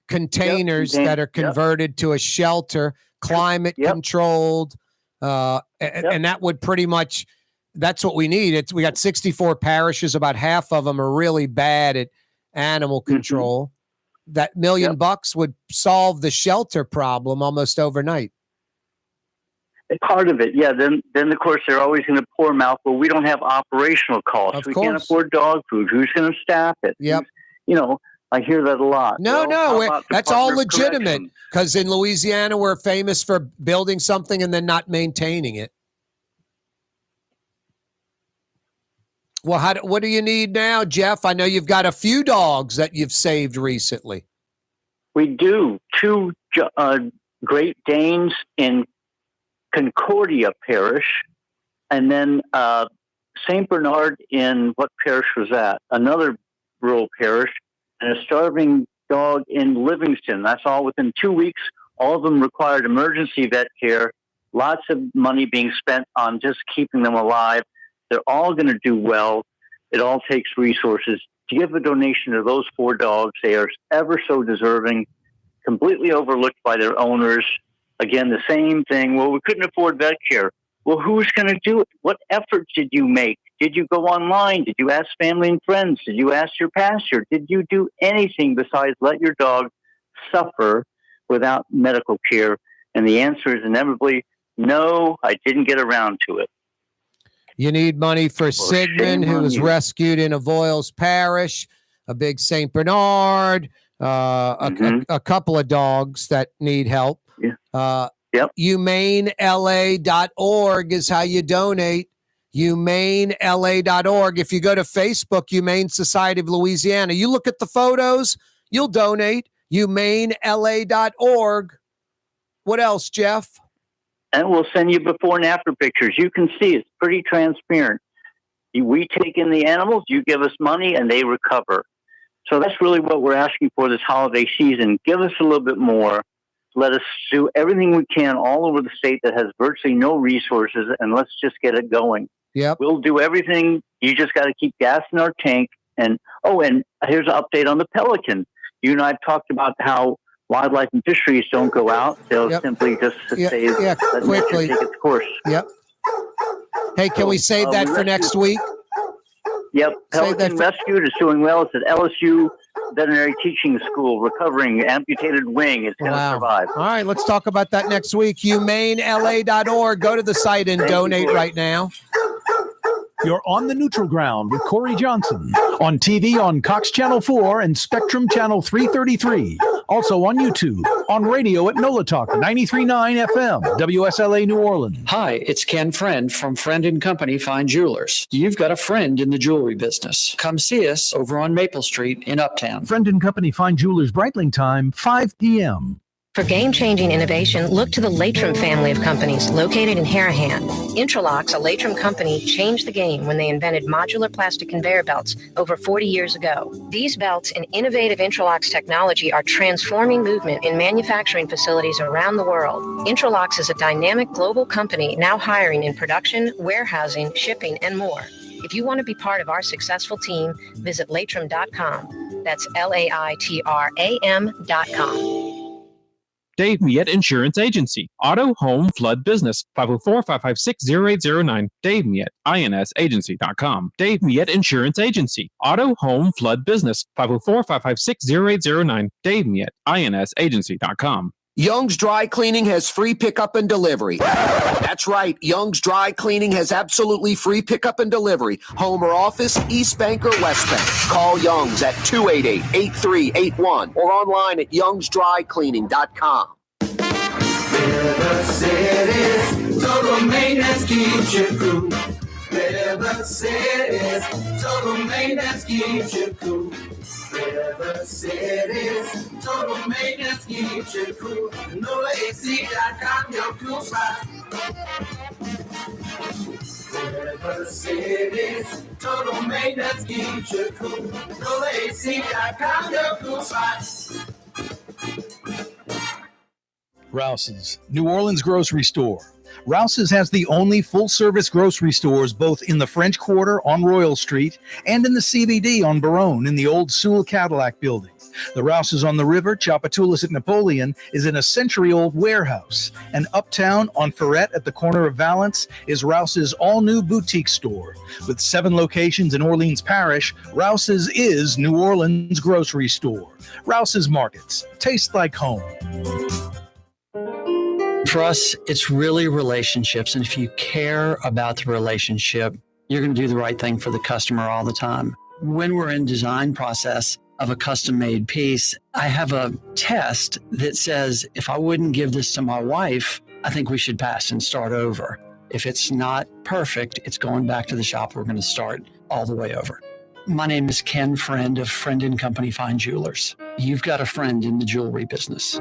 containers that are converted to a shelter, climate controlled, and that would pretty much, that's what we need. We got 64 parishes, about half of them are really bad at animal control. That $1 million would solve the shelter problem almost overnight. Part of it, yeah. Then of course they're always going to pour mouth. Well, we don't have operational costs. We can't afford dog food. Who's going to staff it? Yep. I hear that a lot. No, that's all legitimate, because in Louisiana, we're famous for building something and then not maintaining it. Well, what do you need now, Jeff? I know you've got a few dogs that you've saved recently. We do. 2 Great Danes in Concordia Parish, and then St. Bernard in, what parish was that? Another rural parish. And a starving dog in Livingston. That's all within 2 weeks. All of them required emergency vet care. Lots of money being spent on just keeping them alive. They're all going to do well. It all takes resources. To give a donation to those 4 dogs, they are ever so deserving, completely overlooked by their owners. Again, the same thing. Well, we couldn't afford vet care. Well, who's going to do it? What effort did you make? Did you go online? Did you ask family and friends? Did you ask your pastor? Did you do anything besides let your dog suffer without medical care? And the answer is inevitably, no, I didn't get around to it. You need money for Sigmund, who was rescued in Avoyelles Parish, a big St. Bernard, a couple of dogs that need help. HumaneLA.org is how you donate. HumaneLA.org. If you go to Facebook, Humane Society of Louisiana, you look at the photos, you'll donate. HumaneLA.org. What else, Jeff? And we'll send you before and after pictures. You can see it's pretty transparent. We take in the animals, you give us money, and they recover. So that's really what we're asking for this holiday season. Give us a little bit more. Let us do everything we can all over the state that has virtually no resources, and let's just get it going. Yep. We'll do everything. You just got to keep gas in our tank. And here's an update on the pelican. You and I have talked about how wildlife and fisheries don't go out. They'll simply just say, let quickly nature take its course. Yep. Hey, can we save that for next week? Yep. Pelican Rescued is doing well. It's at LSU Veterinary Teaching School, recovering amputated wing. It's going to survive. All right, let's talk about that next week. HumaneLA.org. Go to the site and donate right now. You're on the neutral ground with Corey Johnson. On TV on Cox Channel 4 and Spectrum Channel 333. Also on YouTube. On radio at NOLA Talk 93.9 FM, WSLA New Orleans. Hi, it's Ken Friend from Friend & Company Fine Jewelers. You've got a friend in the jewelry business. Come see us over on Maple Street in Uptown. Friend & Company Fine Jewelers Breitling time, 5 p.m. For game-changing innovation, look to the Latrim family of companies located in Harahan. Intralox, a Latrim company, changed the game when they invented modular plastic conveyor belts over 40 years ago. These belts and innovative Intralox technology are transforming movement in manufacturing facilities around the world. Intralox is a dynamic global company now hiring in production, warehousing, shipping, and more. If you want to be part of our successful team, visit Latrim.com. That's LAITRAM.com. Dave Miette Insurance Agency. Auto, home, flood, business. 504-556-0809. Dave Miette, INSagency.com. Dave Miette Insurance Agency. Auto, home, flood, business. 504-556-0809. Dave Miette, INSagency.com. Young's Dry Cleaning has free pickup and delivery. That's right. Young's Dry Cleaning has absolutely free pickup and delivery. Home or office, East Bank or West Bank. Call Young's at 288-8381 or online at youngsdrycleaning.com. River City's total maintenance keeps you cool. River City's total maintenance keeps you cool. River City's total maintenance keeps you cool. NOLAAC.com, your cool spot. River City's total maintenance keeps you cool. NOLAAC.com, your cool spot. Rouse's, New Orleans grocery store. Rouse's has the only full-service grocery stores both in the French Quarter on Royal Street and in the CBD on Baronne in the old Sewell Cadillac building. The Rouse's on the river, Tchoupitoulas at Napoleon, is in a century-old warehouse. And uptown on Ferret at the corner of Valence is Rouse's all-new boutique store. With 7 locations in Orleans Parish, Rouse's is New Orleans grocery store. Rouse's Markets. Taste like home. For us, it's really relationships. And if you care about the relationship, you're going to do the right thing for the customer all the time. When we're in design process of a custom-made piece, I have a test that says, if I wouldn't give this to my wife, I think we should pass and start over. If it's not perfect, it's going back to the shop. We're going to start all the way over. My name is Ken Friend of Friend & Company Fine Jewelers. You've got a friend in the jewelry business.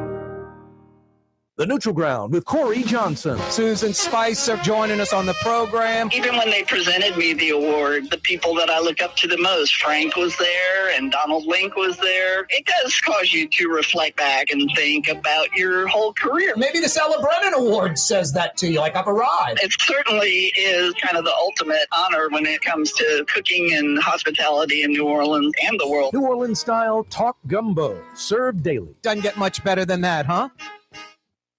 The Neutral Ground with Corey Johnson. Susan Spicer joining us on the program. Even when they presented me the award, the people that I look up to the most, Frank was there and Donald Link was there. It does cause you to reflect back and think about your whole career. Maybe the Stella Brennan Award says that to you, like I've arrived. It certainly is kind of the ultimate honor when it comes to cooking and hospitality in New Orleans and the world. New Orleans style talk gumbo, served daily. Doesn't get much better than that, huh?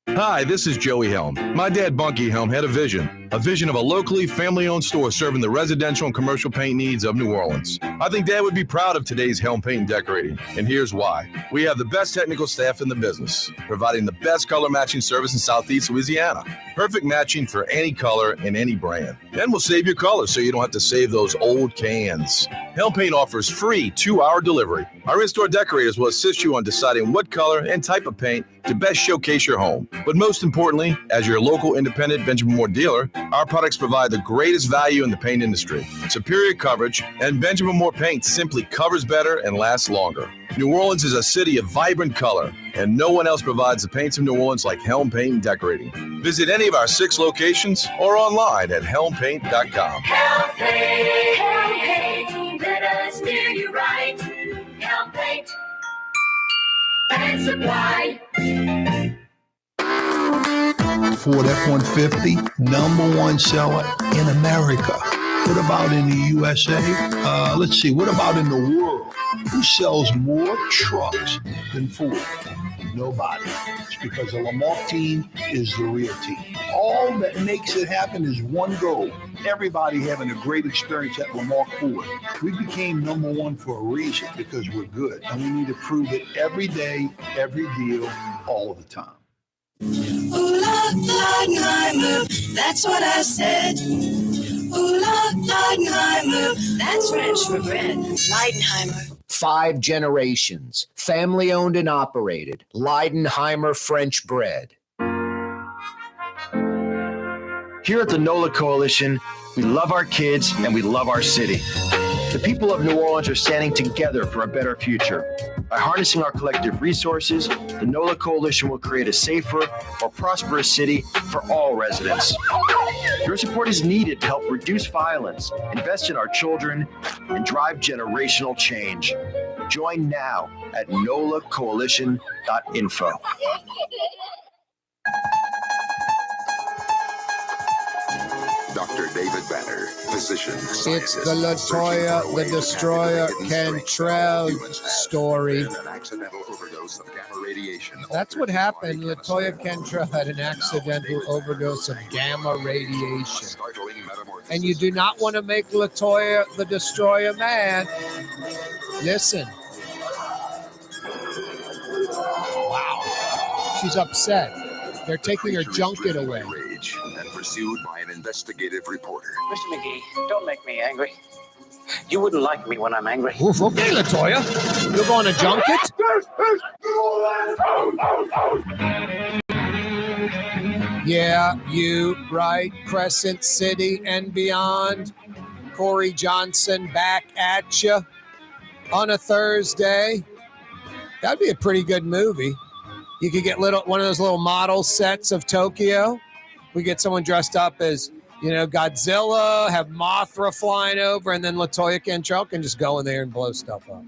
Hi, this is Joey Helm. My dad, Bunky Helm, had a vision of a locally family-owned store serving the residential and commercial paint needs of New Orleans. I think Dad would be proud of today's Helm Paint and Decorating, and here's why. We have the best technical staff in the business, providing the best color matching service in Southeast Louisiana. Perfect matching for any color and any brand. Then we'll save your colors so you don't have to save those old cans. Helm Paint offers free 2-hour delivery. Our in-store decorators will assist you on deciding what color and type of paint to best showcase your home. But most importantly, as your local independent Benjamin Moore dealer, our products provide the greatest value in the paint industry. Superior coverage, and Benjamin Moore paint simply covers better and lasts longer. New Orleans is a city of vibrant color, and no one else provides the paints of New Orleans like Helm Paint and Decorating. Visit any of our 6 locations or online at helmpaint.com. Helm Paint, let us steer you right. Helm Paint and Supply. Ford F-150, #1 seller in America. What about in the USA? Let's see, what about in the world? Who sells more trucks than Ford? Nobody. It's because the Lamarck team is the real team. All that makes it happen is one goal. Everybody having a great experience at Lamarck Ford. We became #1 for a reason, because we're good. And we need to prove it every day, every deal, all the time. Ooh, Leidenheimer, that's what I said. Ooh, Leidenheimer, that's French for bread. Leidenheimer. 5 generations, family owned and operated. Leidenheimer French bread. Here at the NOLA Coalition, we love our kids and we love our city. The people of New Orleans are standing together for a better future. By harnessing our collective resources, the NOLA Coalition will create a safer, more prosperous city for all residents. Your support is needed to help reduce violence, invest in our children, and drive generational change. Join now at nolacoalition.info. Dr. David Banner, physician, It's the Latoya the Destroyer Cantrell story. That's what happened. Latoya Cantrell had an accidental overdose of gamma radiation. And you do not want to make Latoya the Destroyer mad. Listen. Wow. She's upset. They're taking her junket away. And pursued by an investigative reporter. Mr. McGee, don't make me angry. You wouldn't like me when I'm angry. Oof, okay, Latoya. You're going to junket? Yeah, you, right. Crescent City and beyond. Corey Johnson back at you on a Thursday. That'd be a pretty good movie. You could get one of those little model sets of Tokyo. We get someone dressed up as, Godzilla, have Mothra flying over, and then Latoya Cantrell can just go in there and blow stuff up.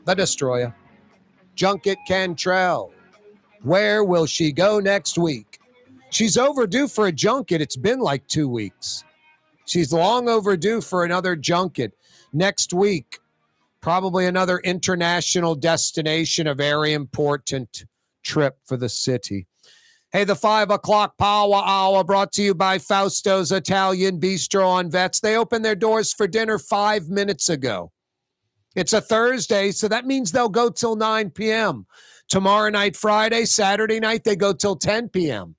The Destroyer. Junket Cantrell. Where will she go next week? She's overdue for a junket. It's been like 2 weeks. She's long overdue for another junket. Next week, probably another international destination, a very important trip for the city. Hey, the 5 o'clock power hour brought to you by Fausto's Italian Bistro on Vets. They opened their doors for dinner 5 minutes ago. It's a Thursday, so that means they'll go till 9 p.m. Tomorrow night, Friday, Saturday night, they go till 10 p.m.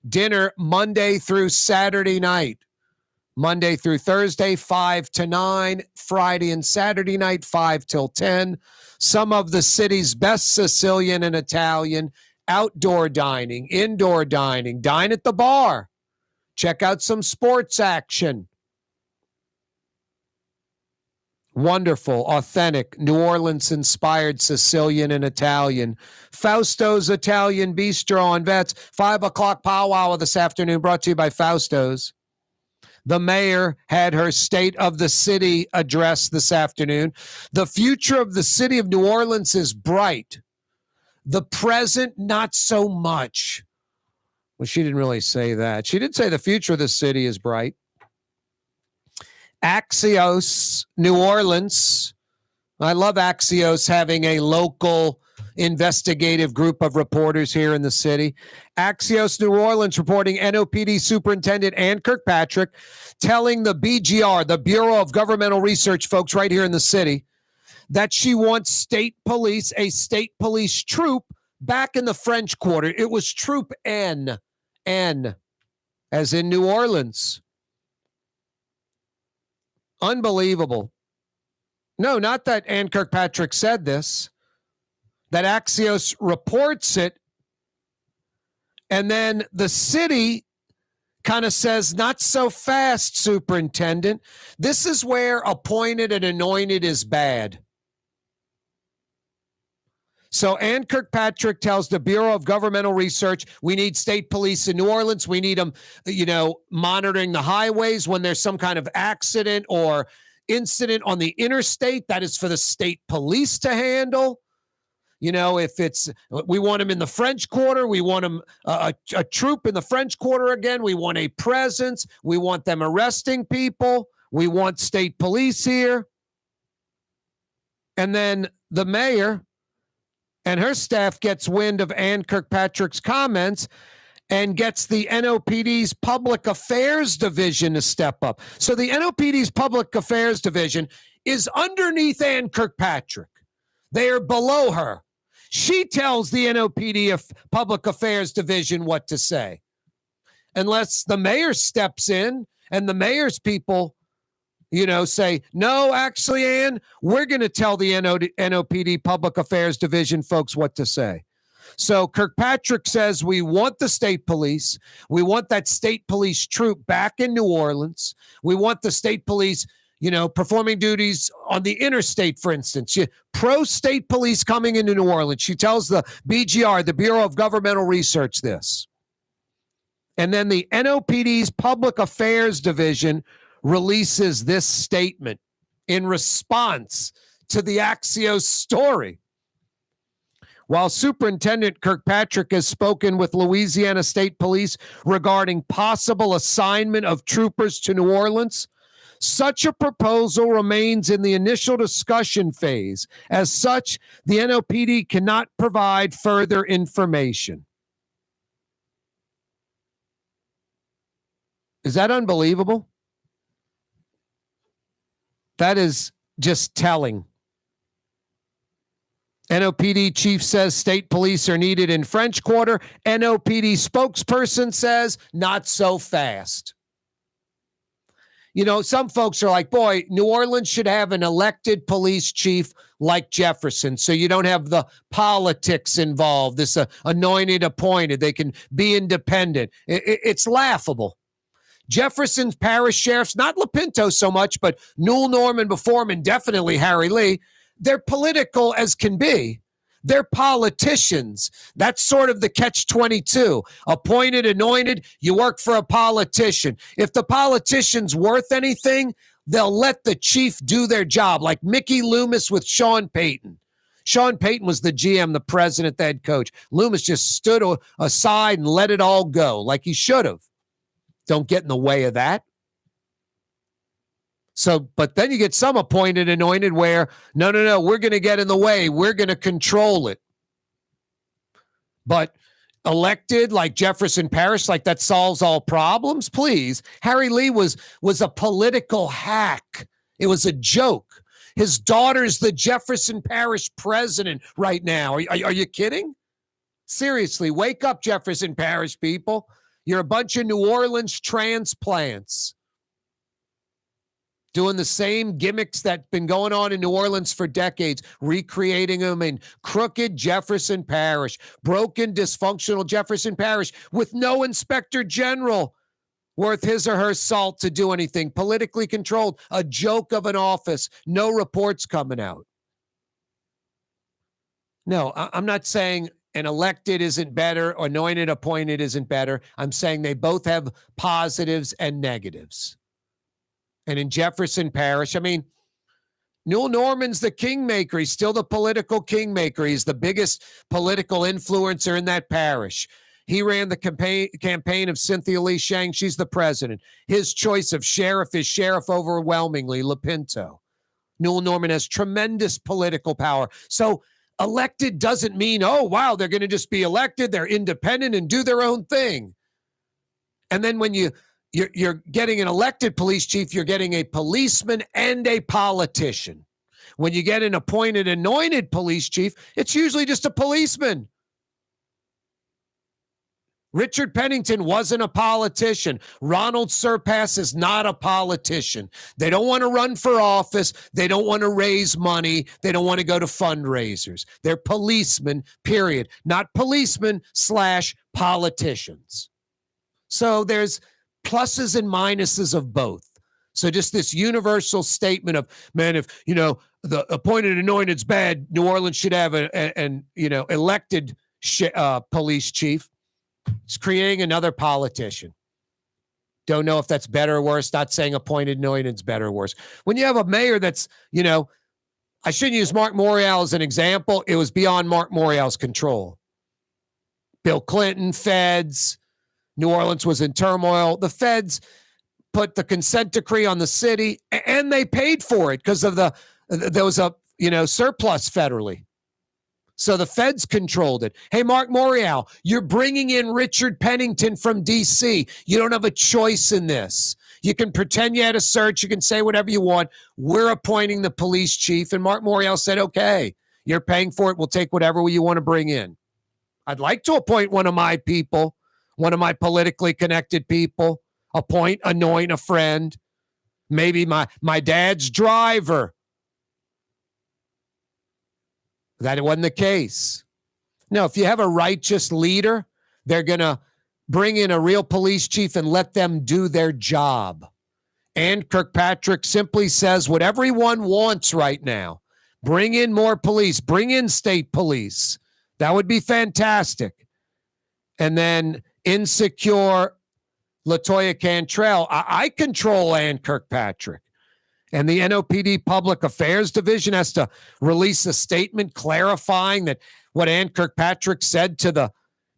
Dinner Monday through Saturday night. Monday through Thursday, 5 to 9. Friday and Saturday night, 5 till 10. Some of the city's best Sicilian and Italian. Outdoor dining, indoor dining, dine at the bar. Check out some sports action. Wonderful, authentic, New Orleans-inspired Sicilian and Italian. Fausto's Italian Bistro on Vets. 5 o'clock powwow this afternoon brought to you by Fausto's. The mayor had her State of the City address this afternoon. The future of the city of New Orleans is bright. The present, not so much. Well, she didn't really say that. She did say the future of the city is bright. Axios, New Orleans. I love Axios having a local investigative group of reporters here in the city. Axios, New Orleans, reporting NOPD Superintendent Ann Kirkpatrick telling the BGR, the Bureau of Governmental Research folks right here in the city, that she wants state police, a state police troop back in the French Quarter. It was Troop N, as in New Orleans. Unbelievable. No, not that Ann Kirkpatrick said this, that Axios reports it, and then the city kind of says, not so fast, Superintendent. This is where appointed and anointed is bad. So Ann Kirkpatrick tells the Bureau of Governmental Research, we need state police in New Orleans. We need them, monitoring the highways when there's some kind of accident or incident on the interstate. That is for the state police to handle. If we want them in the French Quarter, we want them a troop in the French Quarter again. We want a presence. We want them arresting people. We want state police here. And then the mayor and her staff gets wind of Ann Kirkpatrick's comments and gets the NOPD's Public Affairs Division to step up. So the NOPD's Public Affairs Division is underneath Ann Kirkpatrick. They are below her. She tells the NOPD Public Affairs Division what to say. Unless the mayor steps in and the mayor's people say, no, actually, Ann, we're going to tell the NOPD Public Affairs Division folks what to say. So Kirkpatrick says we want the state police. We want that state police troop back in New Orleans. We want the state police, performing duties on the interstate, for instance. Pro-state police coming into New Orleans. She tells the BGR, the Bureau of Governmental Research, this. And then the NOPD's Public Affairs Division releases this statement in response to the Axios story. While Superintendent Kirkpatrick has spoken with Louisiana State Police regarding possible assignment of troopers to New Orleans, such a proposal remains in the initial discussion phase. As such, the NOPD cannot provide further information. Is that unbelievable? That is just telling. NOPD chief says state police are needed in French Quarter. NOPD spokesperson says not so fast. Some folks are like, boy, New Orleans should have an elected police chief like Jefferson, so you don't have the politics involved, this anointed, appointed. They can be independent. It's laughable. Jefferson's parish sheriffs, not Lapinto so much, but Newell Norman before him and definitely Harry Lee, they're political as can be. They're politicians. That's sort of the catch-22. Appointed, anointed, you work for a politician. If the politician's worth anything, they'll let the chief do their job, like Mickey Loomis with Sean Payton. Sean Payton was the GM, the president, the head coach. Loomis just stood aside and let it all go like he should have. Don't get in the way of that. So, but then you get some appointed, anointed where, no, we're going to get in the way. We're going to control it. But elected like Jefferson Parish, like that solves all problems, please. Harry Lee was a political hack. It was a joke. His daughter's the Jefferson Parish president right now. Are you kidding? Seriously, wake up, Jefferson Parish people. You're a bunch of New Orleans transplants doing the same gimmicks that's been going on in New Orleans for decades, recreating them in crooked Jefferson Parish, broken, dysfunctional Jefferson Parish with no inspector general worth his or her salt to do anything, politically controlled, a joke of an office, no reports coming out. No, I'm not saying an elected isn't better or anointed, appointed isn't better. I'm saying they both have positives and negatives. And in Jefferson Parish, Newell Norman's the kingmaker. He's still the political kingmaker. He's the biggest political influencer in that parish. He ran the campaign of Cynthia Lee Shang. She's the president. His choice of sheriff is sheriff overwhelmingly, Lapinto. Newell Norman has tremendous political power. So elected doesn't mean, oh, wow, they're going to just be elected. They're independent and do their own thing. And then when you're getting an elected police chief, you're getting a policeman and a politician. When you get an appointed, anointed police chief, it's usually just a policeman. Richard Pennington wasn't a politician. Ronald Surpass is not a politician. They don't want to run for office. They don't want to raise money. They don't want to go to fundraisers. They're policemen, period. Not policemen/politicians. So there's pluses and minuses of both. So just this universal statement of, man, if, the appointed anointed's bad, New Orleans should have an elected police chief. It's creating another politician. Don't know if that's better or worse. Not saying appointed anointed's better or worse. When you have a mayor that's, I shouldn't use Mark Morial as an example. It was beyond Mark Morial's control. Bill Clinton, feds, New Orleans was in turmoil. The feds put the consent decree on the city, and they paid for it because of there was a surplus federally. So the feds controlled it. Hey, Mark Morial, you're bringing in Richard Pennington from D.C. You don't have a choice in this. You can pretend you had a search. You can say whatever you want. We're appointing the police chief. And Mark Morial said, okay, you're paying for it. We'll take whatever you want to bring in. I'd like to appoint one of my people, one of my politically connected people, anoint a friend. Maybe my dad's driver. That wasn't the case. No, if you have a righteous leader, they're going to bring in a real police chief and let them do their job. And Kirkpatrick simply says what everyone wants right now. Bring in more police. Bring in state police. That would be fantastic. And then insecure LaToya Cantrell. I control Ann Kirkpatrick. And the NOPD Public Affairs Division has to release a statement clarifying that what Ann Kirkpatrick said to the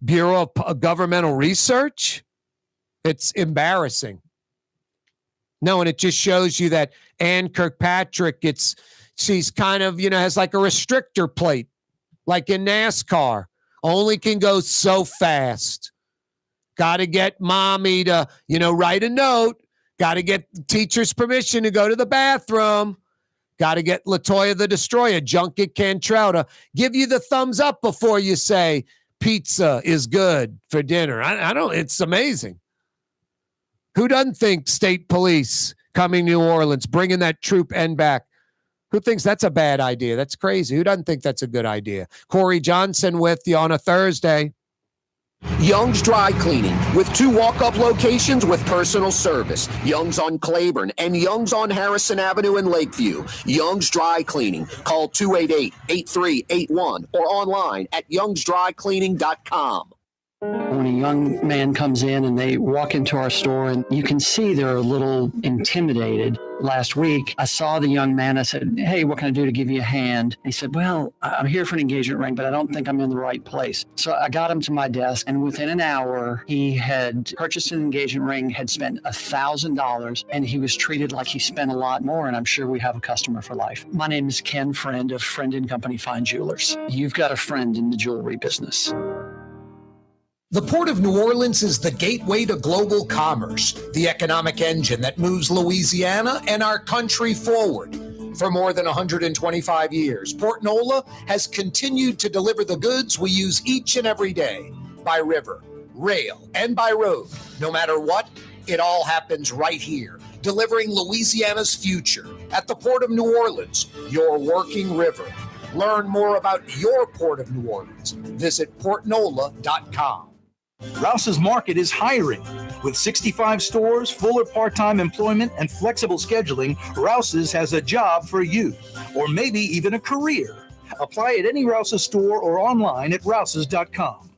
Bureau of Governmental Research. It's embarrassing. No, and it just shows you that Ann Kirkpatrick, she's kind of, has like a restrictor plate, like in NASCAR. Only can go so fast. Got to get mommy to, write a note. Got to get teacher's permission to go to the bathroom. Got to get LaToya the Destroyer, Junket Cantrell to give you the thumbs up before you say pizza is good for dinner. It's amazing. Who doesn't think state police coming to New Orleans, bringing that troop end back? Who thinks that's a bad idea? That's crazy. Who doesn't think that's a good idea? Corey Johnson with you on a Thursday. Young's Dry Cleaning, with 2 walk-up locations with personal service. Young's on Claiborne and Young's on Harrison Avenue in Lakeview. Young's Dry Cleaning. Call 288-8381 or online at youngsdrycleaning.com. When a young man comes in and they walk into our store, and you can see they're a little intimidated. Last week, I saw the young man. I said, "Hey, what can I do to give you a hand?" He said, "Well, I'm here for an engagement ring, but I don't think I'm in the right place." So I got him to my desk, and within an hour, he had purchased an engagement ring, had spent $1,000, and he was treated like he spent a lot more, and I'm sure we have a customer for life. My name is Ken Friend of Friend & Company Fine Jewelers. You've got a friend in the jewelry business. The Port of New Orleans is the gateway to global commerce, the economic engine that moves Louisiana and our country forward. For more than 125 years, Port Nola has continued to deliver the goods we use each and every day, by river, rail, and by road. No matter what, it all happens right here, delivering Louisiana's future at the Port of New Orleans, your working river. Learn more about your Port of New Orleans. Visit portnola.com. Rouse's Market is hiring. With 65 stores, full or part-time employment, and flexible scheduling, Rouse's has a job for you, or maybe even a career. Apply at any Rouse's store or online at rouses.com.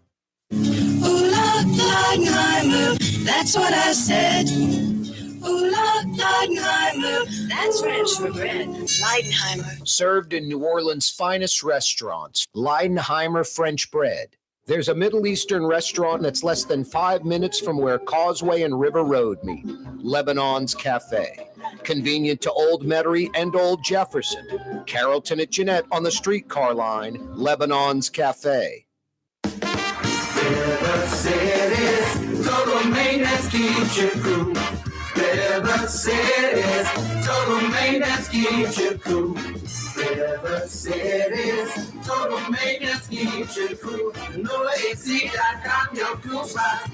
Ooh, Leidenheimer, that's what I said. Ooh, Leidenheimer, that's French for bread. Leidenheimer. Served in New Orleans' finest restaurants, Leidenheimer French bread. There's a Middle Eastern restaurant that's less than 5 minutes from where Causeway and River Road meet, Lebanon's Cafe. Convenient to Old Metairie and Old Jefferson. Carrollton at Jeanette on the streetcar line, Lebanon's Cafe. River City's total maintenance keeps you cool. River City's total maintenance keeps you cool. River City's total maintenance keeps you cool. NOLAAC.com, your cool spot.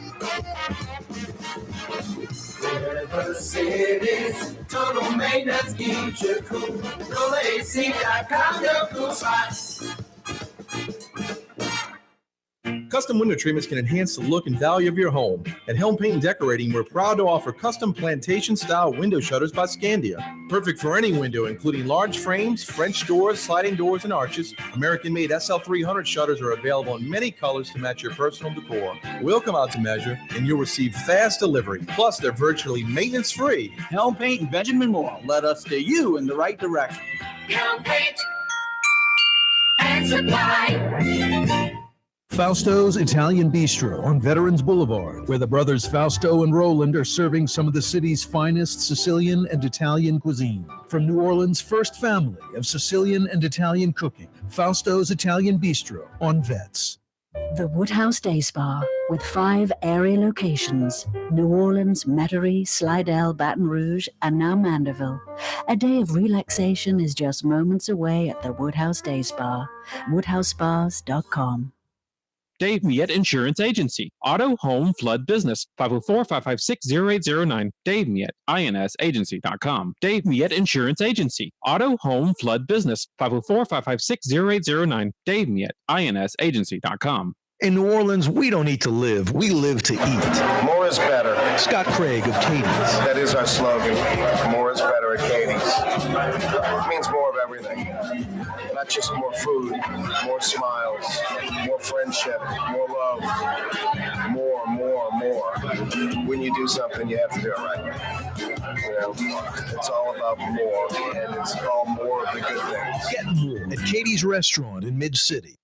River City's total maintenance keeps you cool. NOLAAC.com, your cool spot. Custom window treatments can enhance the look and value of your home. At Helm Paint and Decorating, we're proud to offer custom plantation-style window shutters by Scandia. Perfect for any window, including large frames, French doors, sliding doors, and arches. American-made SL300 shutters are available in many colors to match your personal decor. We'll come out to measure, and you'll receive fast delivery. Plus, they're virtually maintenance-free. Helm Paint and Benjamin Moore let us steer you in the right direction. Helm Paint and Supply. Fausto's Italian Bistro on Veterans Boulevard, where the brothers Fausto and Roland are serving some of the city's finest Sicilian and Italian cuisine. From New Orleans' first family of Sicilian and Italian cooking, Fausto's Italian Bistro on Vets. The Woodhouse Day Spa, with 5 area locations: New Orleans, Metairie, Slidell, Baton Rouge, and now Mandeville. A day of relaxation is just moments away at the Woodhouse Day Spa. WoodhouseSpas.com. Dave Miette Insurance Agency. Auto, home, flood, business. 504-556-0809. Dave Miette, INSagency.com. Dave Miette Insurance Agency. Auto, home, flood, business. 504-556-0809. Dave Miette, INSagency.com. In New Orleans, we don't eat to live, we live to eat. More is better. Scott Craig of Katie's. That is our slogan. More is better at Katie's. It means more of everything. Not just more food, more smiles, more friendship, more love, more. When you do something, you have to do it right. You know, it's all about more, and it's all more of the good things. Get more at Katie's Restaurant in Mid-City.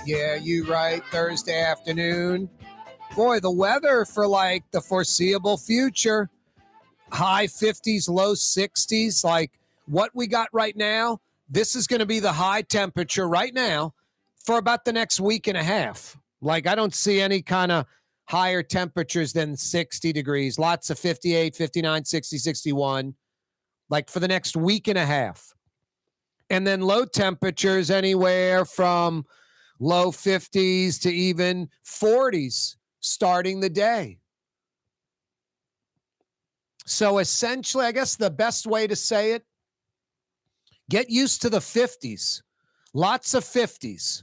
Yeah, you right. Thursday afternoon. Boy, the weather for like the foreseeable future, high 50s, low 60s, like what we got right now, this is going to be the high temperature right now for about the next week and a half. Like I don't see any kind of higher temperatures than 60 degrees. Lots of 58, 59, 60, 61, like for the next week and a half. And then low temperatures anywhere from low 50s to even 40s starting the day. So essentially, I guess the best way to say it, get used to the 50s. Lots of 50s.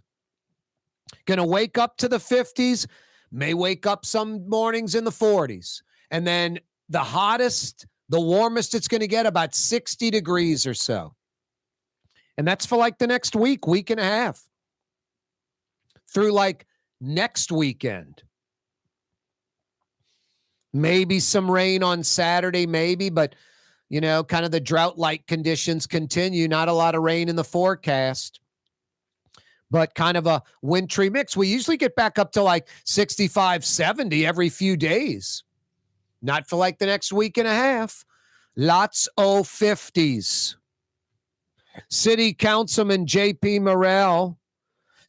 Going to wake up to the 50s, may wake up some mornings in the 40s. And then the hottest, the warmest it's going to get, about 60 degrees or so. And that's for like the next week, week and a half. Through like next weekend. Maybe some rain on Saturday, maybe, but, you know, kind of the drought-like conditions continue. Not a lot of rain in the forecast, but kind of a wintry mix. We usually get back up to like 65, 70 every few days. Not for like the next week and a half. Lots of 50s. City Councilman J.P. Morrell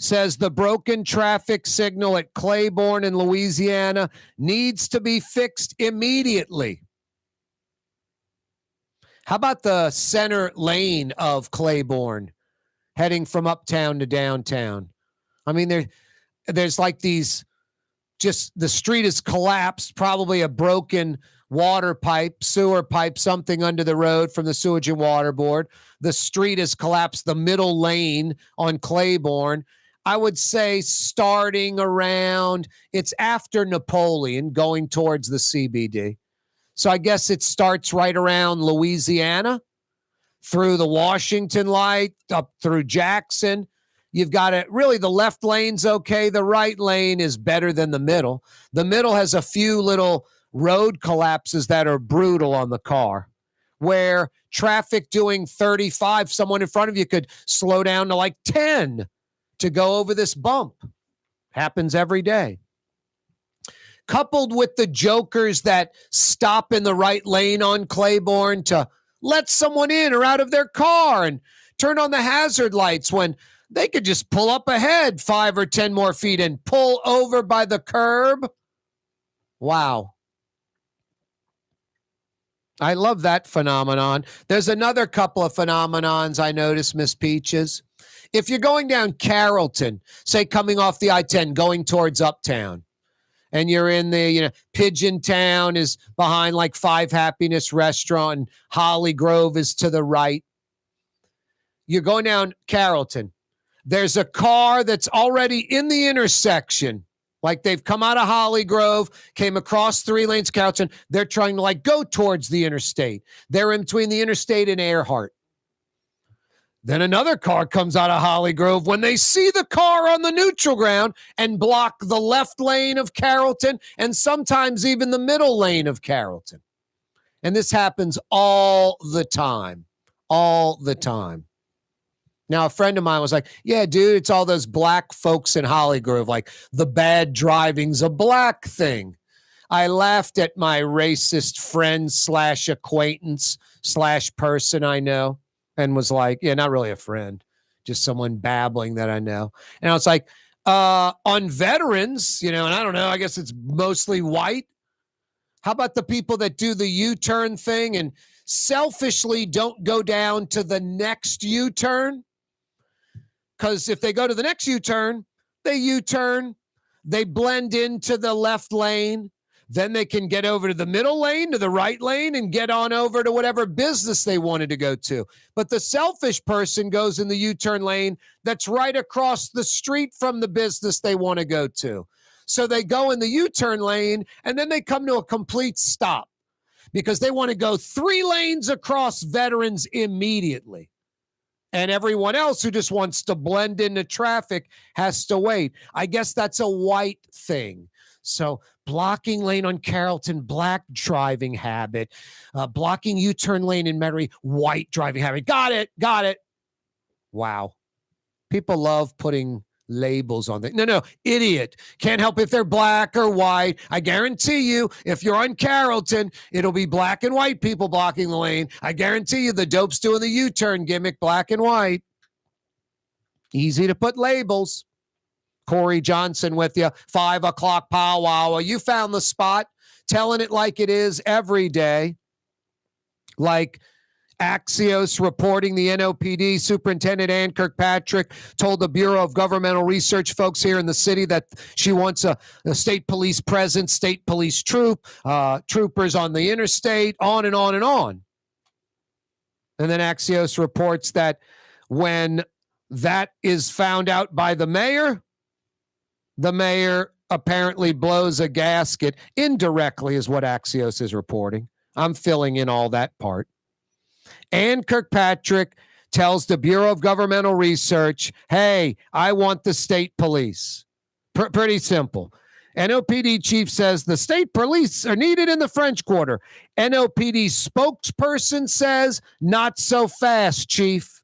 says the broken traffic signal at Claiborne in Louisiana needs to be fixed immediately. How about the center lane of Claiborne heading from uptown to downtown? I mean, there's like these, just the street is collapsed, probably a broken water pipe, sewer pipe, something under the road from the Sewage and Water Board. The street has collapsed, the middle lane on Claiborne. I would say starting around, it's after Napoleon going towards the CBD. So I guess it starts right around Louisiana, through the Washington Light, up through Jackson. You've got it. Really, the left lane's okay. The right lane is better than the middle. The middle has a few little road collapses that are brutal on the car, where traffic doing 35, someone in front of you could slow down to like 10 to go over this bump. Happens every day. Coupled with the jokers that stop in the right lane on Claiborne to let someone in or out of their car and turn on the hazard lights when they could just pull up ahead 5 or 10 more feet and pull over by the curb. Wow. I love that phenomenon. There's another couple of phenomenons I noticed, Miss Peaches. If you're going down Carrollton, say coming off the I-10, going towards Uptown, and you're in the, Pigeon Town is behind like Five Happiness Restaurant, and Holly Grove is to the right. You're going down Carrollton. There's a car that's already in the intersection. Like they've come out of Holly Grove, came across 3 lanes, Carrollton. They're trying to like go towards the interstate. They're in between the interstate and Earhart. Then another car comes out of Holly Grove when they see the car on the neutral ground and block the left lane of Carrollton and sometimes even the middle lane of Carrollton. And this happens all the time. All the time. Now, a friend of mine was like, yeah, dude, it's all those black folks in Holly Grove. Like, the bad driving's a black thing. I laughed at my racist friend / acquaintance / person I know and was like, yeah, not really a friend, just someone babbling that I know. And I was like, on veterans, and I don't know, I guess it's mostly white. How about the people that do the U-turn thing and selfishly don't go down to the next U-turn? Because if they go to the next U-turn, they U-turn, they blend into the left lane, then they can get over to the middle lane, to the right lane, and get on over to whatever business they wanted to go to. But the selfish person goes in the U-turn lane that's right across the street from the business they want to go to. So they go in the U-turn lane, and then they come to a complete stop because they want to go 3 lanes across Veterans immediately. And everyone else who just wants to blend into traffic has to wait. I guess that's a white thing. So blocking lane on Carrollton, black driving habit. Blocking U-turn lane in Metairie, white driving habit. Got it. Wow. People love putting labels on that. No, idiot. Can't help if they're black or white. I guarantee you, if you're on Carrollton, it'll be black and white people blocking the lane. I guarantee you the dope's doing the U-turn gimmick, black and white. Easy to put labels. Corey Johnson with you. 5 o'clock powwow. You found the spot. Telling it like it is every day. Like Axios reporting the NOPD Superintendent Ann Kirkpatrick told the Bureau of Governmental Research folks here in the city that she wants a state police presence, state police troopers on the interstate, on and on and on. And then Axios reports that when that is found out by the mayor apparently blows a gasket indirectly is what Axios is reporting. I'm filling in all that part. Ann Kirkpatrick tells the Bureau of Governmental Research, hey, I want the state police. Pretty simple. NOPD chief says the state police are needed in the French Quarter. NOPD spokesperson says, not so fast, chief.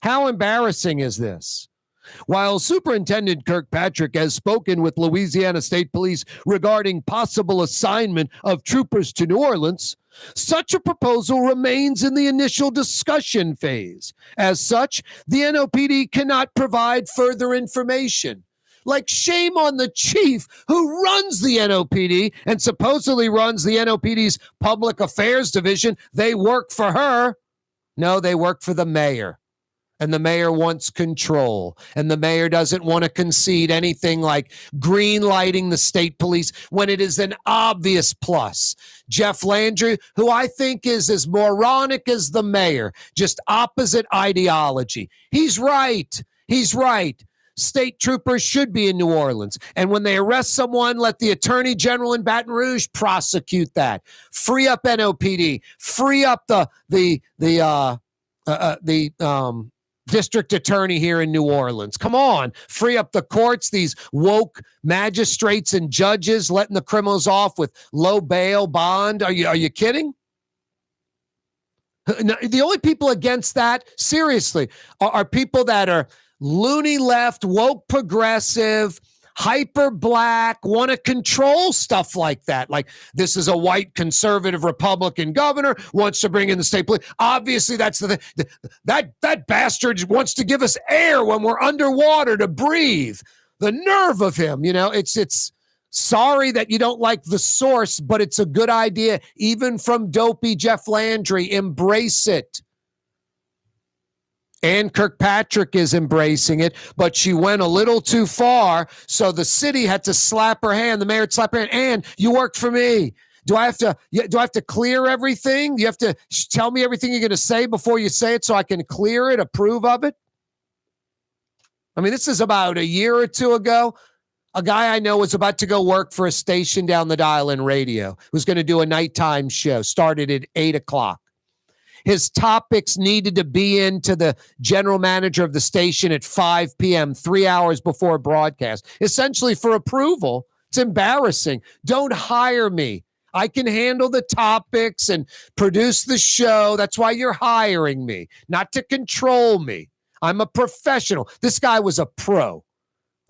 How embarrassing is this? While Superintendent Kirkpatrick has spoken with Louisiana State Police regarding possible assignment of troopers to New Orleans, such a proposal remains in the initial discussion phase. As such, the NOPD cannot provide further information. Like, shame on the chief who runs the NOPD and supposedly runs the NOPD's public affairs division. They work for her. No, they work for the mayor. And the mayor wants control. And the mayor doesn't want to concede anything like green lighting the state police when it is an obvious plus. Jeff Landry, who I think is as moronic as the mayor, just opposite ideology. He's right. State troopers should be in New Orleans. And when they arrest someone, let the attorney general in Baton Rouge prosecute that. Free up NOPD. Free up the district attorney here in New Orleans. Come on, free up the courts, these woke magistrates and judges letting the criminals off with low bail bond. Are you kidding? The only people against that, seriously, are people that are loony left, woke progressive, hyper black, want to control stuff like that. Like, this is a white conservative Republican governor, wants to bring in the state police. Obviously, that's that bastard wants to give us air when we're underwater to breathe. The nerve of him, it's sorry that you don't like the source, but it's a good idea. Even from dopey Jeff Landry, embrace it. Ann Kirkpatrick is embracing it, but she went a little too far, so the city had to slap her hand. The mayor had to slap her hand. Ann, you work for me. Do I have to clear everything? You have to tell me everything you're going to say before you say it so I can clear it, approve of it? I mean, this is about a year or two ago. A guy I know was about to go work for a station down the dial in radio. Was going to do a nighttime show. Started at 8 o'clock. His topics needed to be into the general manager of the station at 5 p.m., 3 hours before broadcast, essentially for approval. It's embarrassing. Don't hire me. I can handle the topics and produce the show. That's why you're hiring me, not to control me. I'm a professional. This guy was a pro.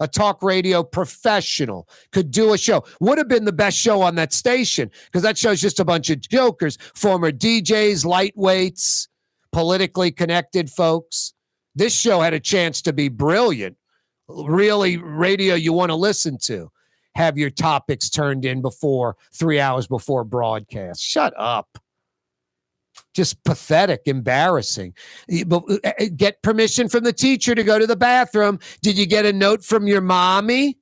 A talk radio professional, could do a show. Would have been the best show on that station because that show's just a bunch of jokers, former DJs, lightweights, politically connected folks. This show had a chance to be brilliant. Really radio you want to listen to. Have your topics turned in before 3 hours before broadcast. Shut up. Just pathetic, embarrassing. But get permission from the teacher to go to the bathroom. Did you get a note from your mommy?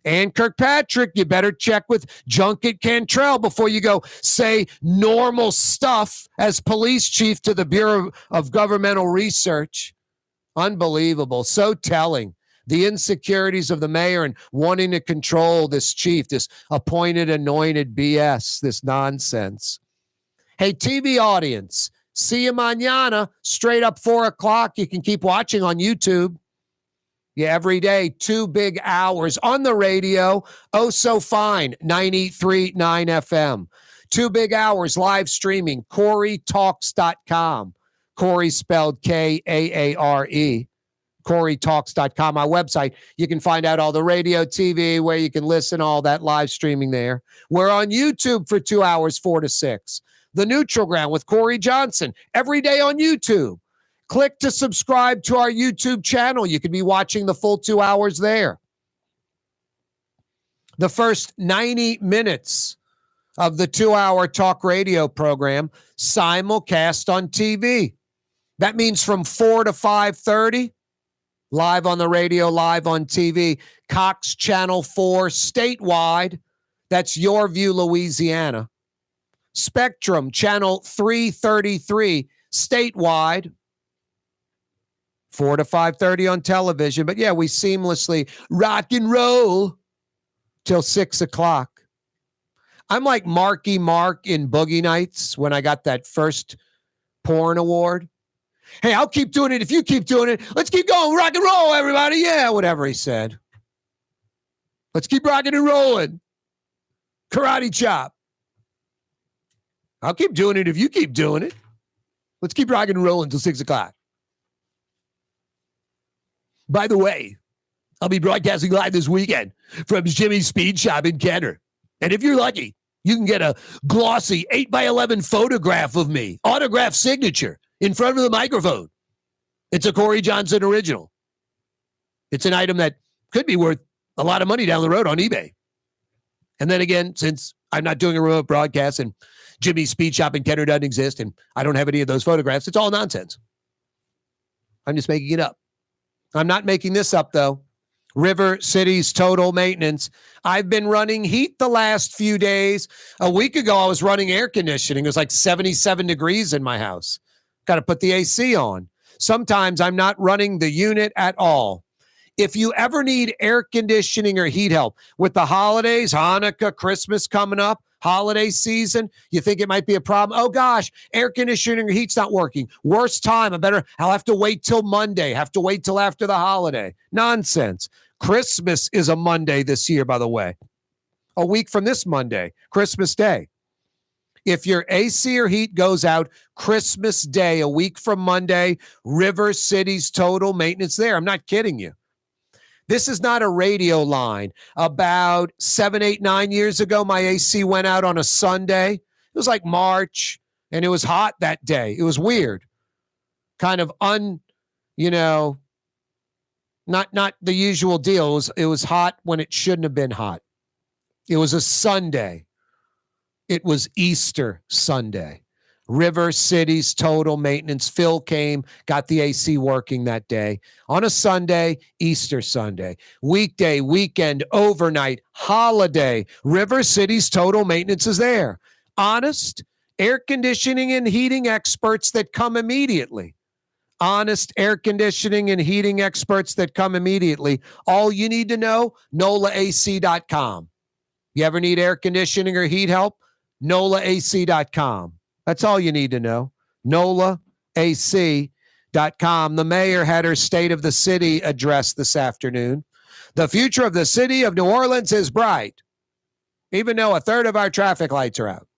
Ann Kirkpatrick, you better check with Junket Cantrell before you go say normal stuff as police chief to the Bureau of Governmental Research. Unbelievable. So telling. The insecurities of the mayor and wanting to control this chief, this appointed, anointed BS, this nonsense. Hey, TV audience, see you mañana, straight up 4 o'clock. You can keep watching on YouTube. Yeah, every day, 2 big hours on the radio. Oh, so fine, 93.9 FM. 2 big hours live streaming, CoreyTalks.com. Corey spelled Kaare. CoreyTalks.com, my website. You can find out all the radio, TV, where you can listen, all that live streaming there. We're on YouTube for 2 hours, 4 to 6. The Neutral Ground with Corey Johnson, every day on YouTube. Click to subscribe to our YouTube channel. You can be watching the full 2 hours there. The first 90 minutes of the 2-hour talk radio program simulcast on TV. That means from 4 to 5:30, live on the radio, live on TV. Cox Channel 4 statewide. That's Yorview, Louisiana. Spectrum Channel 333 statewide. 4 to 5:30 on television. But yeah, we seamlessly rock and roll till 6 o'clock. I'm like Marky Mark in Boogie Nights when I got that first porn award. Hey, I'll keep doing it if you keep doing it. Let's keep going. Rock and roll, everybody. Yeah, whatever he said. Let's keep rocking and rolling. Karate chop. I'll keep doing it if you keep doing it. Let's keep rocking and rolling until 6 o'clock. By the way, I'll be broadcasting live this weekend from Jimmy's Speed Shop in Kenner. And if you're lucky, you can get a glossy 8x11 photograph of me, autographed signature in front of the microphone. It's a Corey Johnson original. It's an item that could be worth a lot of money down the road on eBay. And then again, since I'm not doing a remote broadcast and Jimmy's Speed Shop in Kenner doesn't exist and I don't have any of those photographs, it's all nonsense. I'm just making it up. I'm not making this up, though. River City's total maintenance. I've been running heat the last few days. A week ago, I was running air conditioning. It was like 77 degrees in my house. Got to put the AC on. Sometimes I'm not running the unit at all. If you ever need air conditioning or heat help with the holidays, Hanukkah, Christmas coming up, holiday season, you think it might be a problem. Oh gosh, air conditioning or heat's not working. Worst time. I'll have to wait till Monday. Have to wait till after the holiday. Nonsense. Christmas is a Monday this year, by the way. A week from this Monday, Christmas Day. If your AC or heat goes out Christmas Day, a week from Monday, River City's total maintenance there. I'm not kidding you. This is not a radio line. About 7, 8, 9 years ago, my AC went out on a Sunday. It was like March, and it was hot that day. It was weird. Kind of not the usual deal. It was hot when it shouldn't have been hot. It was a Sunday. It was Easter Sunday. River City's total maintenance. Phil came, got the AC working that day. On a Sunday, Easter Sunday. Weekday, weekend, overnight, holiday. River City's total maintenance is there. Honest air conditioning and heating experts that come immediately. Honest air conditioning and heating experts that come immediately. All you need to know, NOLAAC.com. You ever need air conditioning or heat help? NOLAAC.com. That's all you need to know. NOLAAC.com. The mayor had her State of the City address this afternoon. The future of the city of New Orleans is bright, even though a third of our traffic lights are out.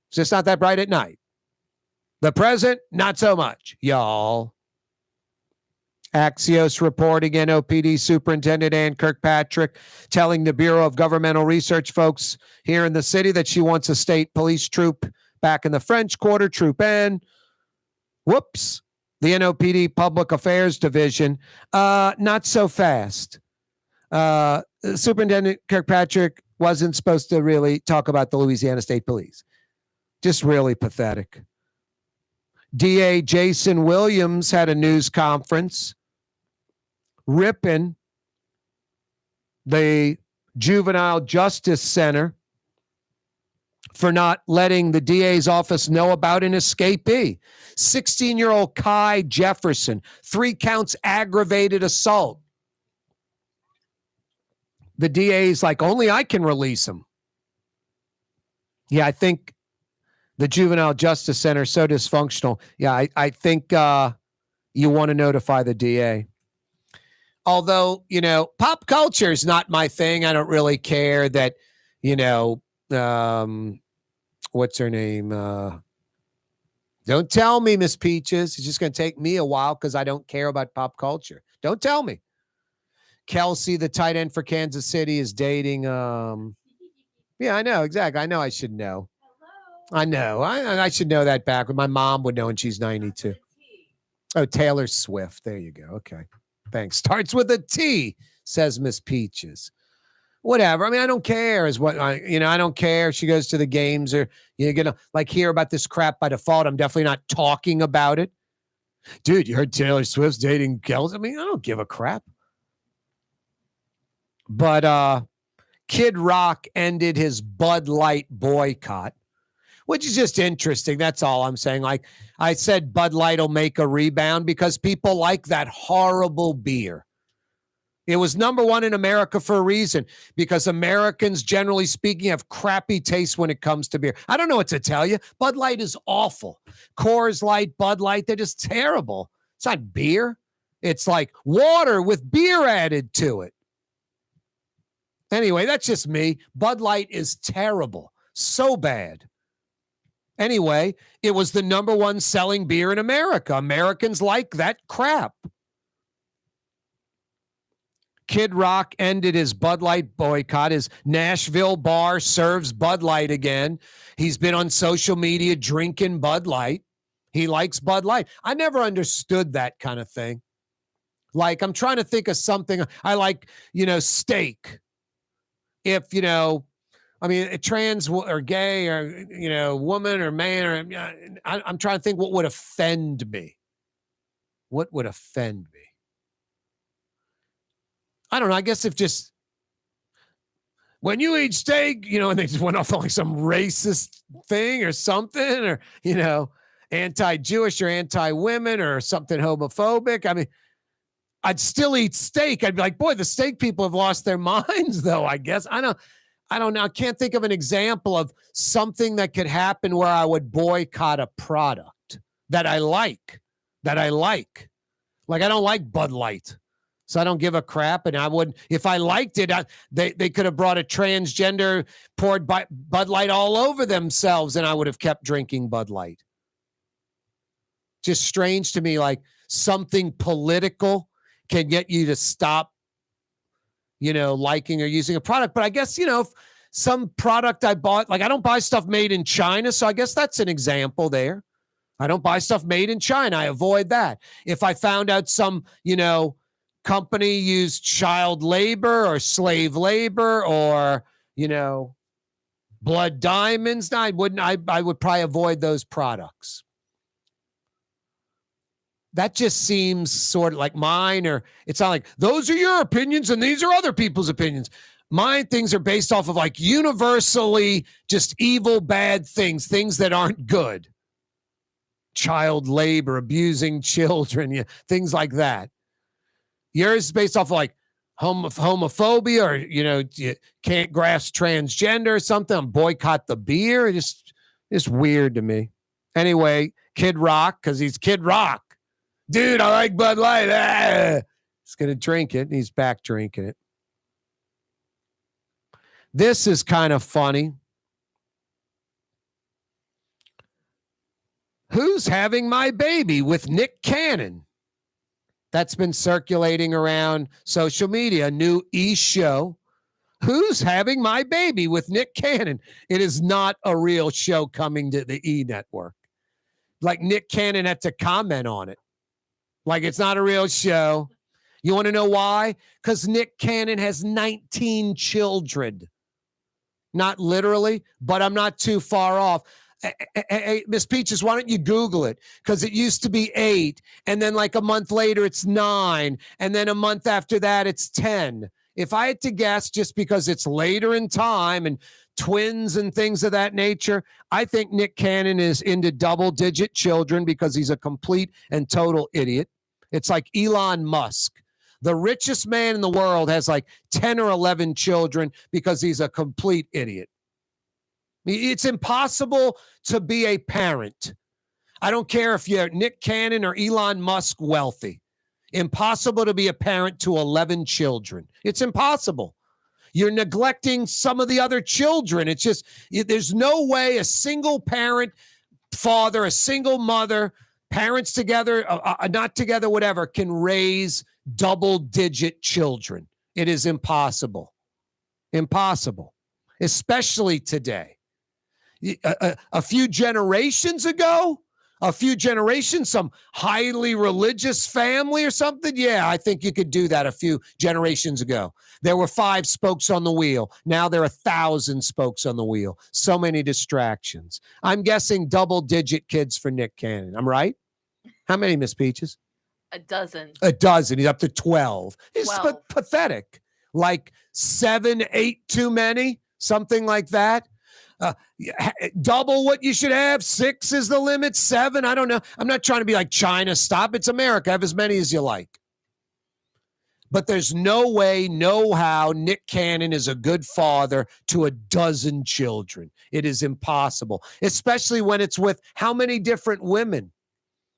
It's just not that bright at night. The present, not so much, y'all. Axios reporting, NOPD Superintendent Ann Kirkpatrick telling the Bureau of Governmental Research folks here in the city that she wants a state police troop back in the French Quarter, Troop N. Whoops. The NOPD Public Affairs Division. Not so fast. Superintendent Kirkpatrick wasn't supposed to really talk about the Louisiana State Police. Just really pathetic. DA Jason Williams had a news conference ripping the Juvenile Justice Center for not letting the DA's office know about an escapee. 16-year-old Kai Jefferson, 3 counts aggravated assault. The DA's like, only I can release him. Yeah, I think the Juvenile Justice Center is so dysfunctional. Yeah, I think you want to notify the DA. Although, pop culture is not my thing. I don't really care that, what's her name? Don't tell me, Miss Peaches. It's just going to take me a while because I don't care about pop culture. Don't tell me. Kelsey, the tight end for Kansas City, is dating. Yeah, I know. Exactly. I know I should know. I know. I should know that back. My mom would know, and she's 92. Oh, Taylor Swift. There you go. Okay. Thanks. Starts with a T, says Miss Peaches. Whatever. I mean, I don't care I don't care if she goes to the games or you're going to hear about this crap by default. I'm definitely not talking about it. Dude, you heard Taylor Swift's dating Kelsey? I mean, I don't give a crap. But Kid Rock ended his Bud Light boycott, which is just interesting. That's all I'm saying. Like I said, Bud Light will make a rebound because people like that horrible beer. It was number 1 in America for a reason, because Americans, generally speaking, have crappy taste when it comes to beer. I don't know what to tell you. Bud Light is awful. Coors Light, Bud Light, they're just terrible. It's not beer. It's like water with beer added to it. Anyway, that's just me. Bud Light is terrible. So bad. Anyway, it was the number 1 selling beer in America. Americans like that crap. Kid Rock ended his Bud Light boycott. His Nashville bar serves Bud Light again. He's been on social media drinking Bud Light. He likes Bud Light. I never understood that kind of thing. Like, I'm trying to think of something. I like, steak. If, a trans or gay or, woman or man, or I'm trying to think what would offend me. What would offend me? I don't know. I guess if just when you eat steak, and they just went off on some racist thing or something, or, anti-Jewish or anti-women or something homophobic. I mean, I'd still eat steak. I'd be like, boy, the steak people have lost their minds, though, I guess. I don't know. I can't think of an example of something that could happen where I would boycott a product that I like. Like, I don't like Bud Light. So I don't give a crap, and I wouldn't. If I liked it, they could have brought a transgender, poured Bud Light all over themselves, and I would have kept drinking Bud Light. Just strange to me, like something political can get you to stop, liking or using a product. But I guess, if some product I bought, like I don't buy stuff made in China, so I guess that's an example there. I don't buy stuff made in China. I avoid that. If I found out some, company used child labor or slave labor or, blood diamonds, I would probably avoid those products. That just seems sort of like mine, or it's not like those are your opinions and these are other people's opinions. My things are based off of like universally just evil, bad things that aren't good. Child labor, abusing children, things like that. Yours is based off of like homophobia, or, you can't grasp transgender or something. Boycott the beer. It's weird to me. Anyway, Kid Rock, because he's Kid Rock. Dude, I like Bud Light. He's going to drink it, and he's back drinking it. This is kind of funny. Who's having my baby with Nick Cannon? That's been circulating around social media. A new E! show. Who's having my baby with Nick Cannon? It is not a real show coming to the E! network. Like Nick Cannon had to comment on it. Like it's not a real show. You want to know why? Because Nick Cannon has 19 children. Not literally, but I'm not too far off. Hey, Miss Peaches, why don't you Google it? Because it used to be 8, and then like a month later it's 9, and then a month after that it's 10. If I had to guess, just because it's later in time and twins and things of that nature, I think Nick Cannon is into double-digit children because he's a complete and total idiot. It's like Elon Musk. The richest man in the world has like 10 or 11 children because he's a complete idiot. It's impossible to be a parent. I don't care if you're Nick Cannon or Elon Musk wealthy. Impossible to be a parent to 11 children. It's impossible. You're neglecting some of the other children. It's just, there's no way a single parent, father, a single mother, parents together, not together, whatever, can raise double-digit children. It is impossible. Impossible. Especially today. A few generations ago, some highly religious family or something, yeah, I think you could do that a few generations ago. There were 5 spokes on the wheel. Now there are 1,000 spokes on the wheel. So many distractions. I'm guessing double-digit kids for Nick Cannon. I'm right? How many, Miss Peaches? A dozen. A dozen. He's up to 12. It's 12. Pathetic. Like 7, 8 too many, something like that. Double what you should have. 6 is the limit. 7, I don't know. I'm not trying to be like China. Stop. It's America. Have as many as you like. But there's no way, no how Nick Cannon is a good father to a dozen children. It is impossible, especially when it's with how many different women?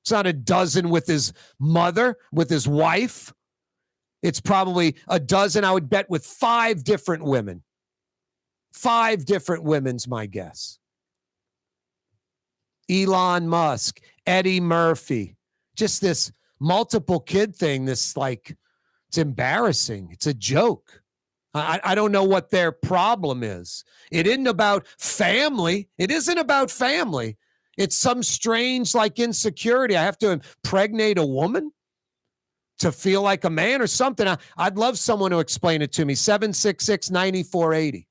It's not a dozen with his mother, with his wife. It's probably a dozen, I would bet, with 5 different women. 5 different women's my guess. Elon Musk, Eddie Murphy, just this multiple kid thing, this like, it's embarrassing. It's a joke. I don't know what their problem is. It isn't about family. It isn't about family. It's some strange like insecurity. I have to impregnate a woman to feel like a man or something. I'd love someone to explain it to me. 766-9480.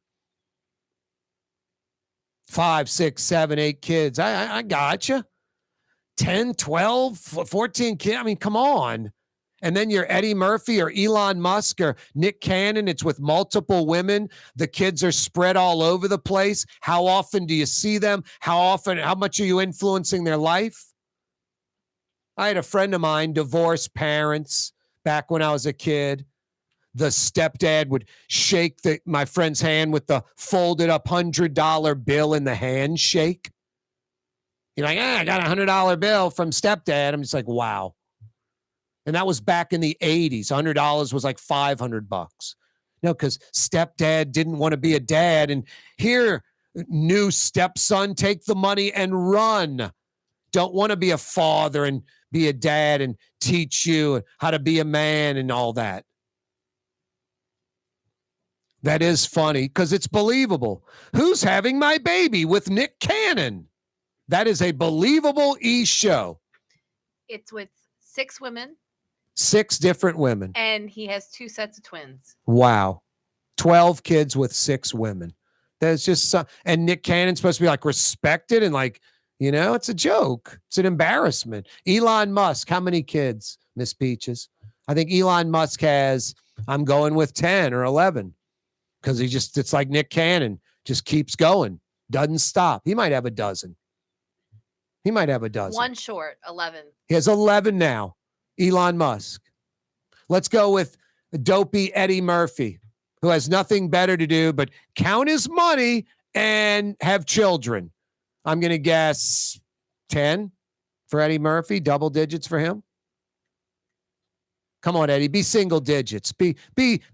5, 6, 7, 8 kids. I got you. 10, 12, 14 kids. I mean, come on. And then you're Eddie Murphy or Elon Musk or Nick Cannon. It's with multiple women. The kids are spread all over the place. How often do you see them? How much are you influencing their life? I had a friend of mine, divorced parents, back when I was a kid. The stepdad would shake my friend's hand with the folded up $100 bill in the handshake. You're like, I got a $100 bill from stepdad. I'm just like, wow. And that was back in the 80s. $100 was like $500. No, because stepdad didn't want to be a dad. And here, new stepson, take the money and run. Don't want to be a father and be a dad and teach you how to be a man and all that. That is funny because it's believable. Who's having my baby with Nick Cannon? That is a believable show. It's with 6 women. 6 different women. And he has 2 sets of twins. Wow. 12 kids with 6 women. That's just and Nick Cannon's supposed to be like respected and like, you know, it's a joke. It's an embarrassment. Elon Musk, how many kids, Miss Peaches? I think Elon Musk has, I'm going with 10 or 11. Because it's like Nick Cannon, just keeps going, doesn't stop. He might have a dozen. 1 short, 11. He has 11 now, Elon Musk. Let's go with dopey Eddie Murphy, who has nothing better to do but count his money and have children. I'm going to guess 10 for Eddie Murphy, double digits for him. Come on, Eddie. Be single digits. Be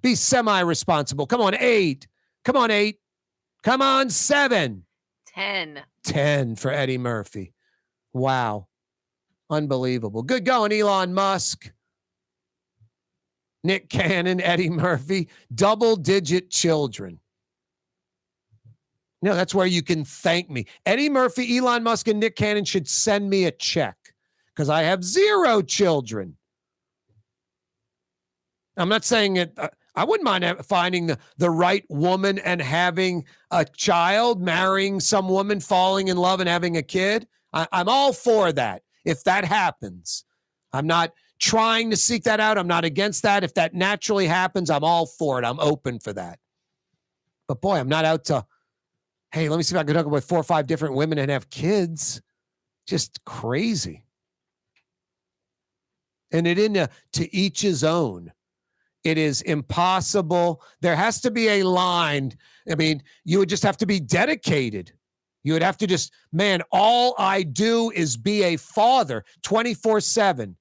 semi-responsible. Come on, 8. Come on, 8. Come on, 7. 10. 10 for Eddie Murphy. Wow. Unbelievable. Good going, Elon Musk. Nick Cannon, Eddie Murphy. Double-digit children. No, that's where you can thank me. Eddie Murphy, Elon Musk, and Nick Cannon should send me a check because I have 0 children. I'm not saying it. I wouldn't mind finding the right woman and having a child, marrying some woman, falling in love and having a kid. I'm all for that if that happens. I'm not trying to seek that out. I'm not against that. If that naturally happens, I'm all for it. I'm open for that. But boy, I'm not out to, hey, let me see if I can hook up with 4 or 5 different women and have kids. Just crazy. And it into to each his own. It is impossible. There has to be a line. I mean, you would just have to be dedicated. You would have to just, man, all I do is be a father 24/7.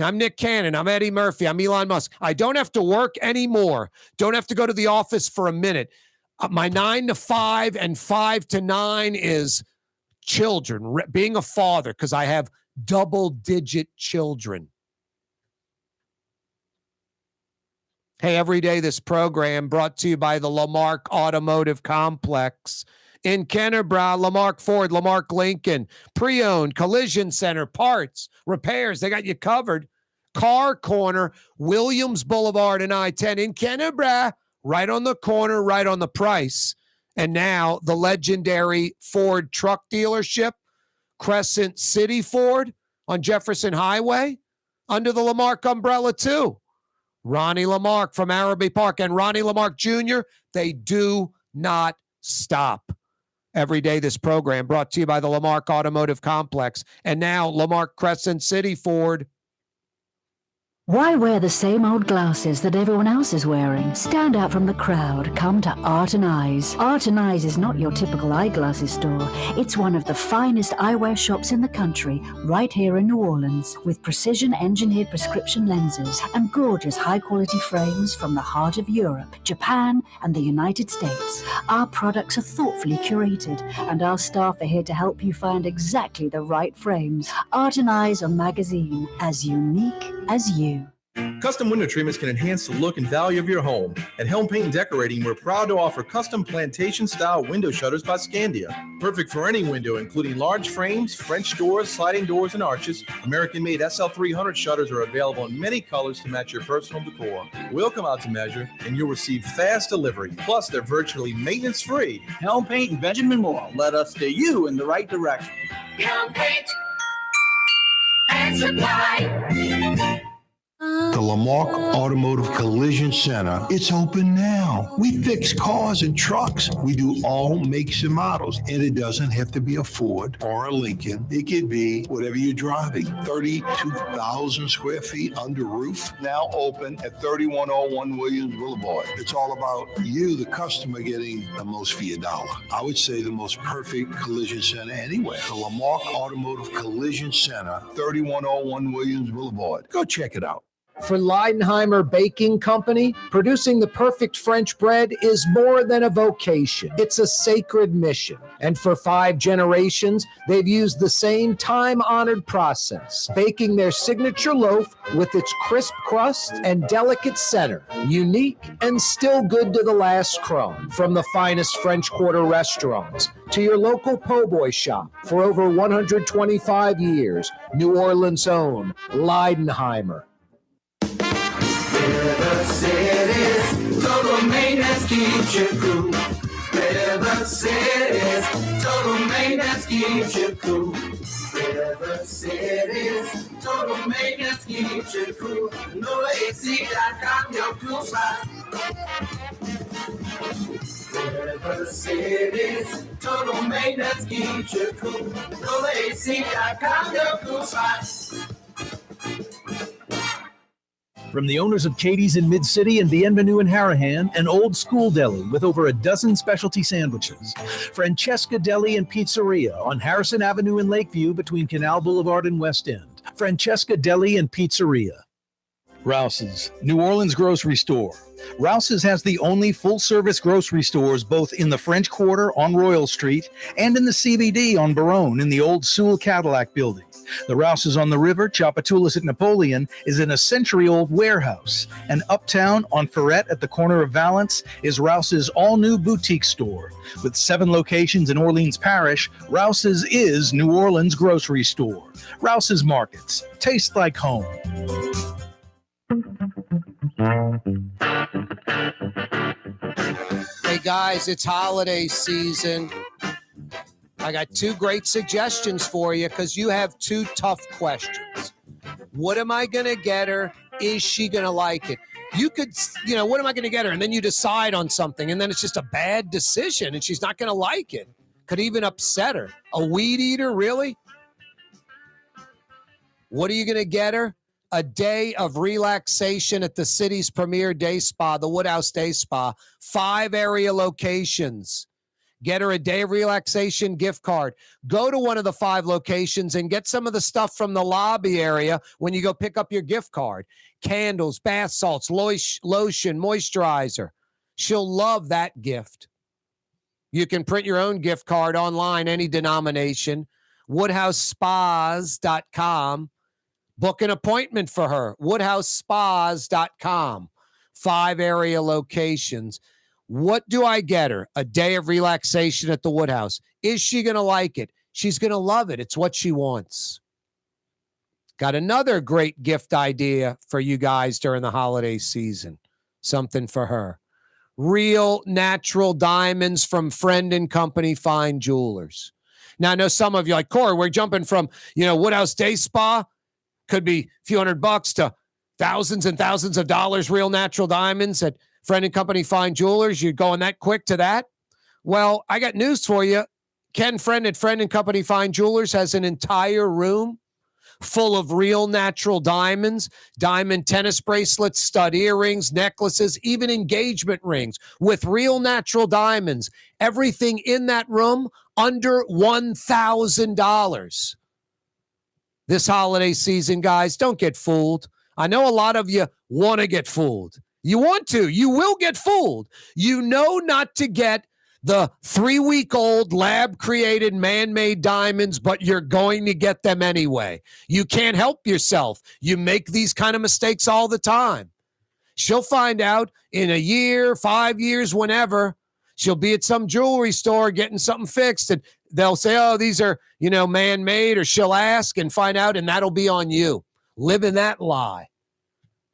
I'm Nick Cannon. I'm Eddie Murphy. I'm Elon Musk. I don't have to work anymore. Don't have to go to the office for a minute. My 9 to 5 and 5 to 9 is children, being a father, because I have double-digit children. Hey, every day this program brought to you by the Lamarck Automotive Complex in Kennerbrough, Lamarck Ford, Lamarck Lincoln, pre-owned, collision center, parts, repairs. They got you covered. Car Corner, Williams Boulevard and I-10 in Kennebrah, right on the corner, right on the price. And now the legendary Ford truck dealership, Crescent City Ford on Jefferson Highway, under the Lamarck umbrella too. Ronnie Lamarck from Araby Park and Ronnie Lamarck Jr., they do not stop. Every day this program brought to you by the Lamarck Automotive Complex and now Lamarck Crescent City Ford. Why wear the same old glasses that everyone else is wearing? Stand out from the crowd. Come to Art and Eyes. Art and Eyes is not your typical eyeglasses store. It's one of the finest eyewear shops in the country, right here in New Orleans, with precision-engineered prescription lenses and gorgeous high-quality frames from the heart of Europe, Japan, and the United States. Our products are thoughtfully curated, and our staff are here to help you find exactly the right frames. Art and Eyes are magazine, as unique as you. Custom window treatments can enhance the look and value of your home. At Helm Paint and Decorating, we're proud to offer custom plantation-style window shutters by Scandia. Perfect for any window, including large frames, French doors, sliding doors, and arches. American-made SL300 shutters are available in many colors to match your personal decor. We'll come out to measure, and you'll receive fast delivery. Plus, they're virtually maintenance-free. Helm Paint and Benjamin Moore. Let us steer you in the right direction. Helm Paint and Supply. The Lamarck Automotive Collision Center, it's open now. We fix cars and trucks. We do all makes and models. And it doesn't have to be a Ford or a Lincoln. It could be whatever you're driving. 32,000 square feet under roof. Now open at 3101 Williams Boulevard. It's all about you, the customer, getting the most for your dollar. I would say the most perfect collision center anywhere. The Lamarck Automotive Collision Center, 3101 Williams Boulevard. Go check it out. For Leidenheimer Baking Company, producing the perfect French bread is more than a vocation. It's a sacred mission. And for 5 generations, they've used the same time-honored process, baking their signature loaf with its crisp crust and delicate center, unique and still good to the last crumb. From the finest French Quarter restaurants to your local po' boy shop, for over 125 years, New Orleans' own Leidenheimer. River City's total maintenance keeps you cool. River City's total maintenance keeps you cool. River City's total maintenance keeps you cool. NoAC.com, your cool spot. River City's total maintenance keeps you cool. NoAC.com, your cool spot. From the owners of Katie's in Mid-City and Bienvenue in Harahan, an old school deli with over a dozen specialty sandwiches. Francesca Deli and Pizzeria on Harrison Avenue in Lakeview between Canal Boulevard and West End. Francesca Deli and Pizzeria. Rouse's, New Orleans grocery store. Rouse's has the only full-service grocery stores both in the French Quarter on Royal Street and in the CBD on Baronne in the old Sewell Cadillac building. The Rouse's on the river, Tchoupitoulas at Napoleon, is in a century-old warehouse. And uptown on Ferret at the corner of Valence is Rouse's all-new boutique store. With 7 locations in Orleans Parish, Rouse's is New Orleans grocery store. Rouse's Markets. Taste like home. Guys, it's holiday season. I got two great suggestions for you because you have two tough questions. What am I going to get her? Is she going to like it? You could, what am I going to get her? And then you decide on something, and then it's just a bad decision, and she's not going to like it. Could even upset her. A weed eater, really? What are you going to get her? A day of relaxation at the city's premier day spa, the Woodhouse Day Spa. 5 area locations. Get her a day of relaxation gift card. Go to one of the 5 locations and get some of the stuff from the lobby area when you go pick up your gift card. Candles, bath salts, lotion, moisturizer. She'll love that gift. You can print your own gift card online, any denomination. WoodhouseSpas.com. Book an appointment for her. WoodhouseSpas.com. 5 area locations. What do I get her? A day of relaxation at the Woodhouse. Is she going to like it? She's going to love it. It's what she wants. Got another great gift idea for you guys during the holiday season. Something for her. Real natural diamonds from Friend and Company Fine Jewelers. Now, I know some of you are like, Corey, we're jumping from, Woodhouse Day Spa. Could be a few $100 to thousands and thousands of dollars, real natural diamonds at Friend and Company Fine Jewelers. You're going that quick to that? Well, I got news for you. Ken Friend at Friend and Company Fine Jewelers has an entire room full of real natural diamonds, diamond tennis bracelets, stud earrings, necklaces, even engagement rings with real natural diamonds. Everything in that room under $1,000. This holiday season, guys, don't get fooled. I know a lot of you want to get fooled. You want to. You will get fooled. You know not to get the 3-week-old lab-created man-made diamonds, but you're going to get them anyway. You can't help yourself. You make these kind of mistakes all the time. She'll find out in a year, 5 years, whenever. She'll be at some jewelry store getting something fixed, and they'll say, oh, these are, man-made, or she'll ask and find out, and that'll be on you. Live in that lie.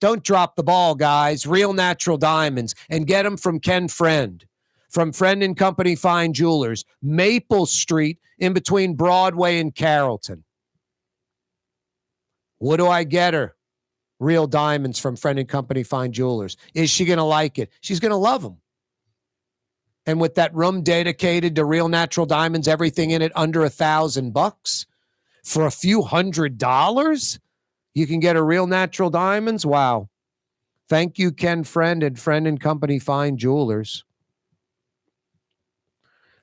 Don't drop the ball, guys. Real natural diamonds, and get them from Ken Friend. From Friend and Company Fine Jewelers, Maple Street in between Broadway and Carrollton. What do I get her? Real diamonds from Friend and Company Fine Jewelers. Is she going to like it? She's going to love them. And with that room dedicated to real natural diamonds, everything in it under $1,000 for a few $100, you can get a real natural diamonds. Wow. Thank you, Ken Friend and Friend and Company Fine Jewelers.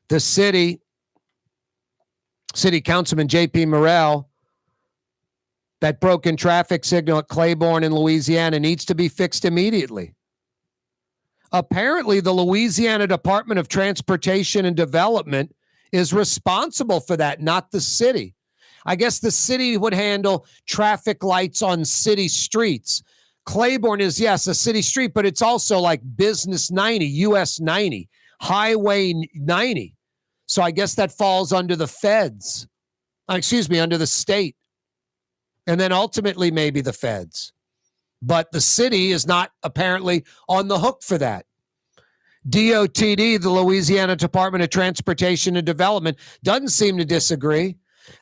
The city Councilman J.P. Morrell, that broken traffic signal at Claiborne in Louisiana needs to be fixed immediately. Apparently, the Louisiana Department of Transportation and Development is responsible for that, not the city. I guess the city would handle traffic lights on city streets. Claiborne is, yes, a city street, but it's also like Business 90, US 90, Highway 90. So I guess that falls under the feds. Under the state. And then ultimately maybe the feds. But the city is not apparently on the hook for that. DOTD, the Louisiana Department of Transportation and Development, doesn't seem to disagree.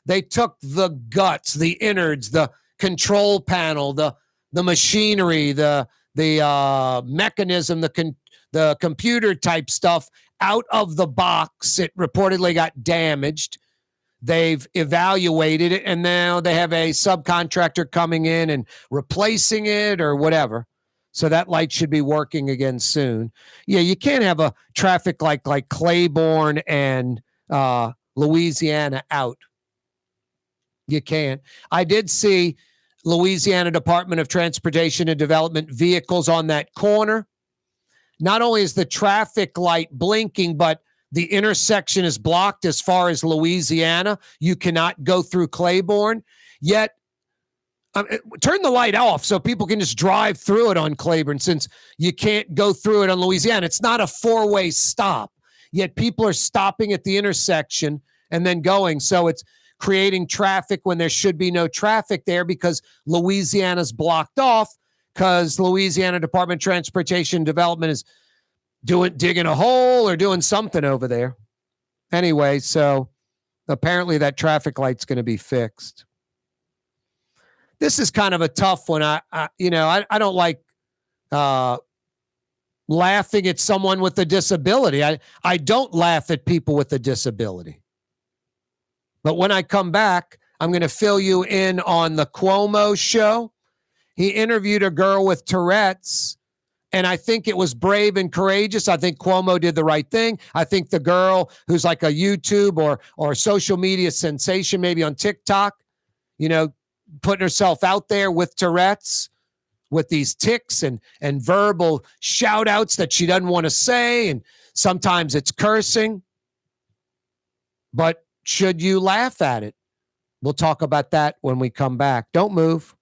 They took the guts, the innards, the control panel, the machinery, the mechanism, the computer type stuff out of the box. It reportedly got damaged. They've evaluated it, and now they have a subcontractor coming in and replacing it or whatever. So that light should be working again soon. Yeah, you can't have a traffic light like Claiborne and Louisiana out. You can't. I did see Louisiana Department of Transportation and Development vehicles on that corner. Not only is the traffic light blinking, but the intersection is blocked as far as Louisiana. You cannot go through Claiborne. Yet, turn the light off so people can just drive through it on Claiborne, since you can't go through it on Louisiana. It's not a 4-way stop. Yet people are stopping at the intersection and then going. So it's creating traffic when there should be no traffic there because Louisiana's blocked off, because Louisiana Department of Transportation and Development is digging a hole or doing something over there. Anyway, so apparently that traffic light's going to be fixed. This is kind of a tough one. I don't like laughing at someone with a disability. I don't laugh at people with a disability. But when I come back, I'm going to fill you in on the Cuomo show. He interviewed a girl with Tourette's, and I think it was brave and courageous. I think Cuomo did the right thing. I think the girl who's like a YouTube or social media sensation, maybe on TikTok, putting herself out there with Tourette's, with these tics and verbal shout outs that she doesn't want to say. And sometimes it's cursing. But should you laugh at it? We'll talk about that when we come back. Don't move.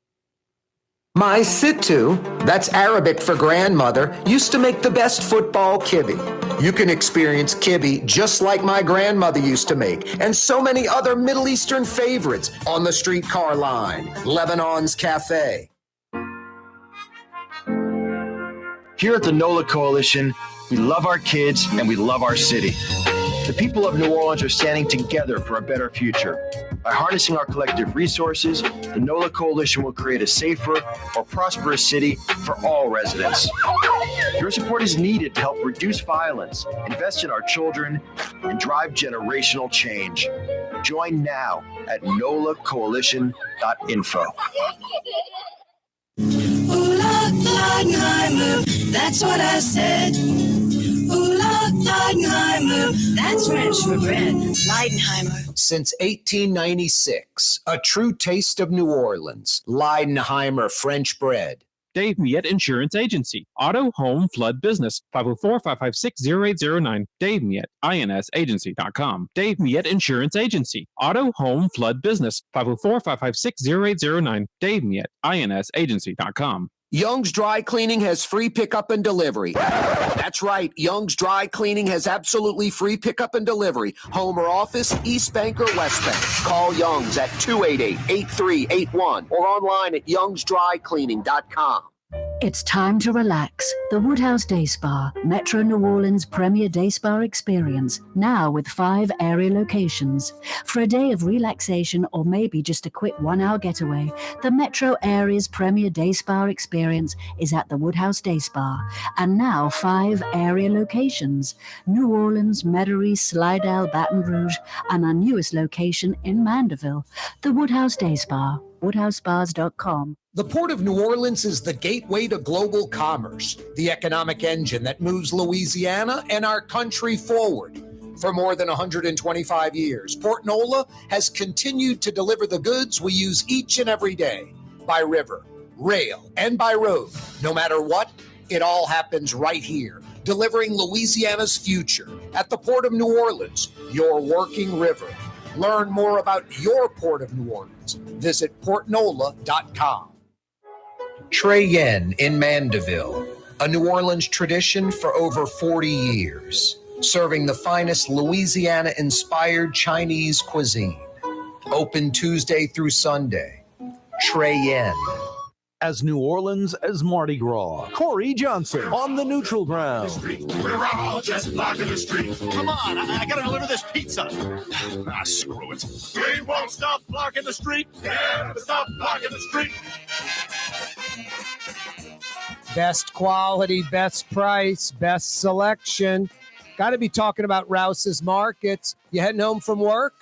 My Sittu, that's Arabic for grandmother, used to make the best football kibbe. You can experience kibbe just like my grandmother used to make, and so many other Middle Eastern favorites on the streetcar line, Lebanon's Cafe. Here at the NOLA Coalition, we love our kids and we love our city. The people of New Orleans are standing together for a better future. By harnessing our collective resources, the NOLA Coalition will create a safer, more prosperous city for all residents. Your support is needed to help reduce violence, invest in our children, and drive generational change. Join now at nolacoalition.info. That's what I said. Leidenheimer, that's French for bread. Leidenheimer. Since 1896, a true taste of New Orleans. Leidenheimer French bread. Dave Miette Insurance Agency. Auto, home, flood, business. 504-556-0809. Dave Miette, insagency.com. Dave Miette Insurance Agency. Auto, home, flood, business. 504-556-0809. Dave Miette, insagency.com. Young's Dry Cleaning has free pickup and delivery. That's right. Young's Dry Cleaning has absolutely free pickup and delivery. Home or office, East Bank or West Bank. Call Young's at 288-8381 or online at youngsdrycleaning.com. It's time to relax. The Woodhouse Day Spa, Metro New Orleans' premier day spa experience, now with 5 area locations. For a day of relaxation or maybe just a quick 1-hour getaway, the Metro area's premier day spa experience is at the Woodhouse Day Spa. And now 5 area locations: New Orleans, Metairie, Slidell, Baton Rouge, and our newest location in Mandeville. The Woodhouse Day Spa, woodhousespas.com. The Port of New Orleans is the gateway to global commerce, the economic engine that moves Louisiana and our country forward. For more than 125 years, Port Nola has continued to deliver the goods we use each and every day, by river, rail, and by road. No matter what, it all happens right here, delivering Louisiana's future at the Port of New Orleans, your working river. Learn more about your Port of New Orleans. Visit portnola.com. Trey Yen in Mandeville, a New Orleans tradition for over 40 years, serving the finest Louisiana-inspired Chinese cuisine. Open Tuesday through Sunday. Trey Yen. As New Orleans as Mardi Gras. Corey Johnson on the neutral ground. We're all just blocking the street. Come on, I gotta deliver this pizza. Screw it. We won't stop blocking the street. Never stop blocking the street. Best quality, best price, best selection. Got to be talking about Rouse's Markets. You heading home from work?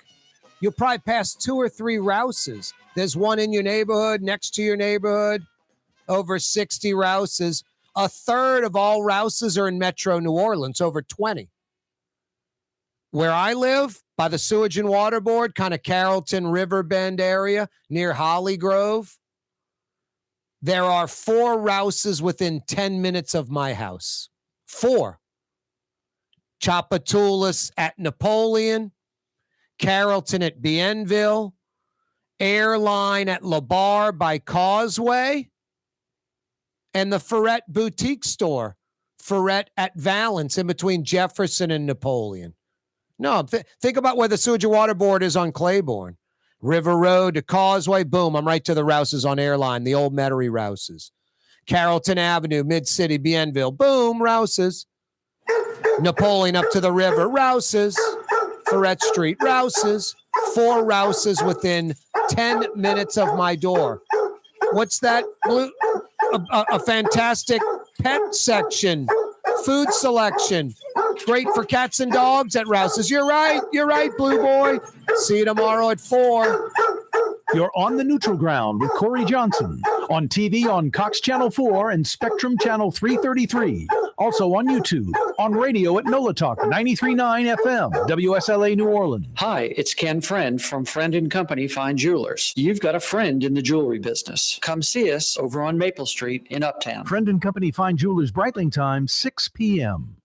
You'll probably pass 2 or 3 Rouse's. There's one in your neighborhood, next to your neighborhood, over 60 Rouse's. A third of all Rouse's are in Metro New Orleans, over 20. Where I live, by the Sewage and Water Board, kind of Carrollton, Riverbend area, near Holly Grove, there are 4 Rouse's within 10 minutes of my house. 4. Chapatoulas at Napoleon, Carrollton at Bienville, Airline at LaBar by Causeway, and the Ferret Boutique Store, Ferret at Valence, in between Jefferson and Napoleon. No, think about where the Sewage and Water Board is on Claiborne. River Road to Causeway, boom, I'm right to the Rouse's on Airline, the old Metairie Rouse's. Carrollton Avenue, Mid-City, Bienville, boom, Rouse's. Napoleon up to the river. Rouse's. Ferret Street. Rouse's. 4 Rouse's within 10 minutes of my door. What's that? A fantastic pet section. Food selection. Great for cats and dogs at Rouse's. You're right, Blue Boy. See you tomorrow at 4. You're on the neutral ground with Corey Johnson on TV on Cox Channel 4 and Spectrum Channel 333. Also on YouTube, on radio at NOLA Talk 93.9 FM, WSLA New Orleans. Hi, it's Ken Friend from Friend & Company Fine Jewelers. You've got a friend in the jewelry business. Come see us over on Maple Street in Uptown. Friend & Company Fine Jewelers, Breitling time, 6 p.m.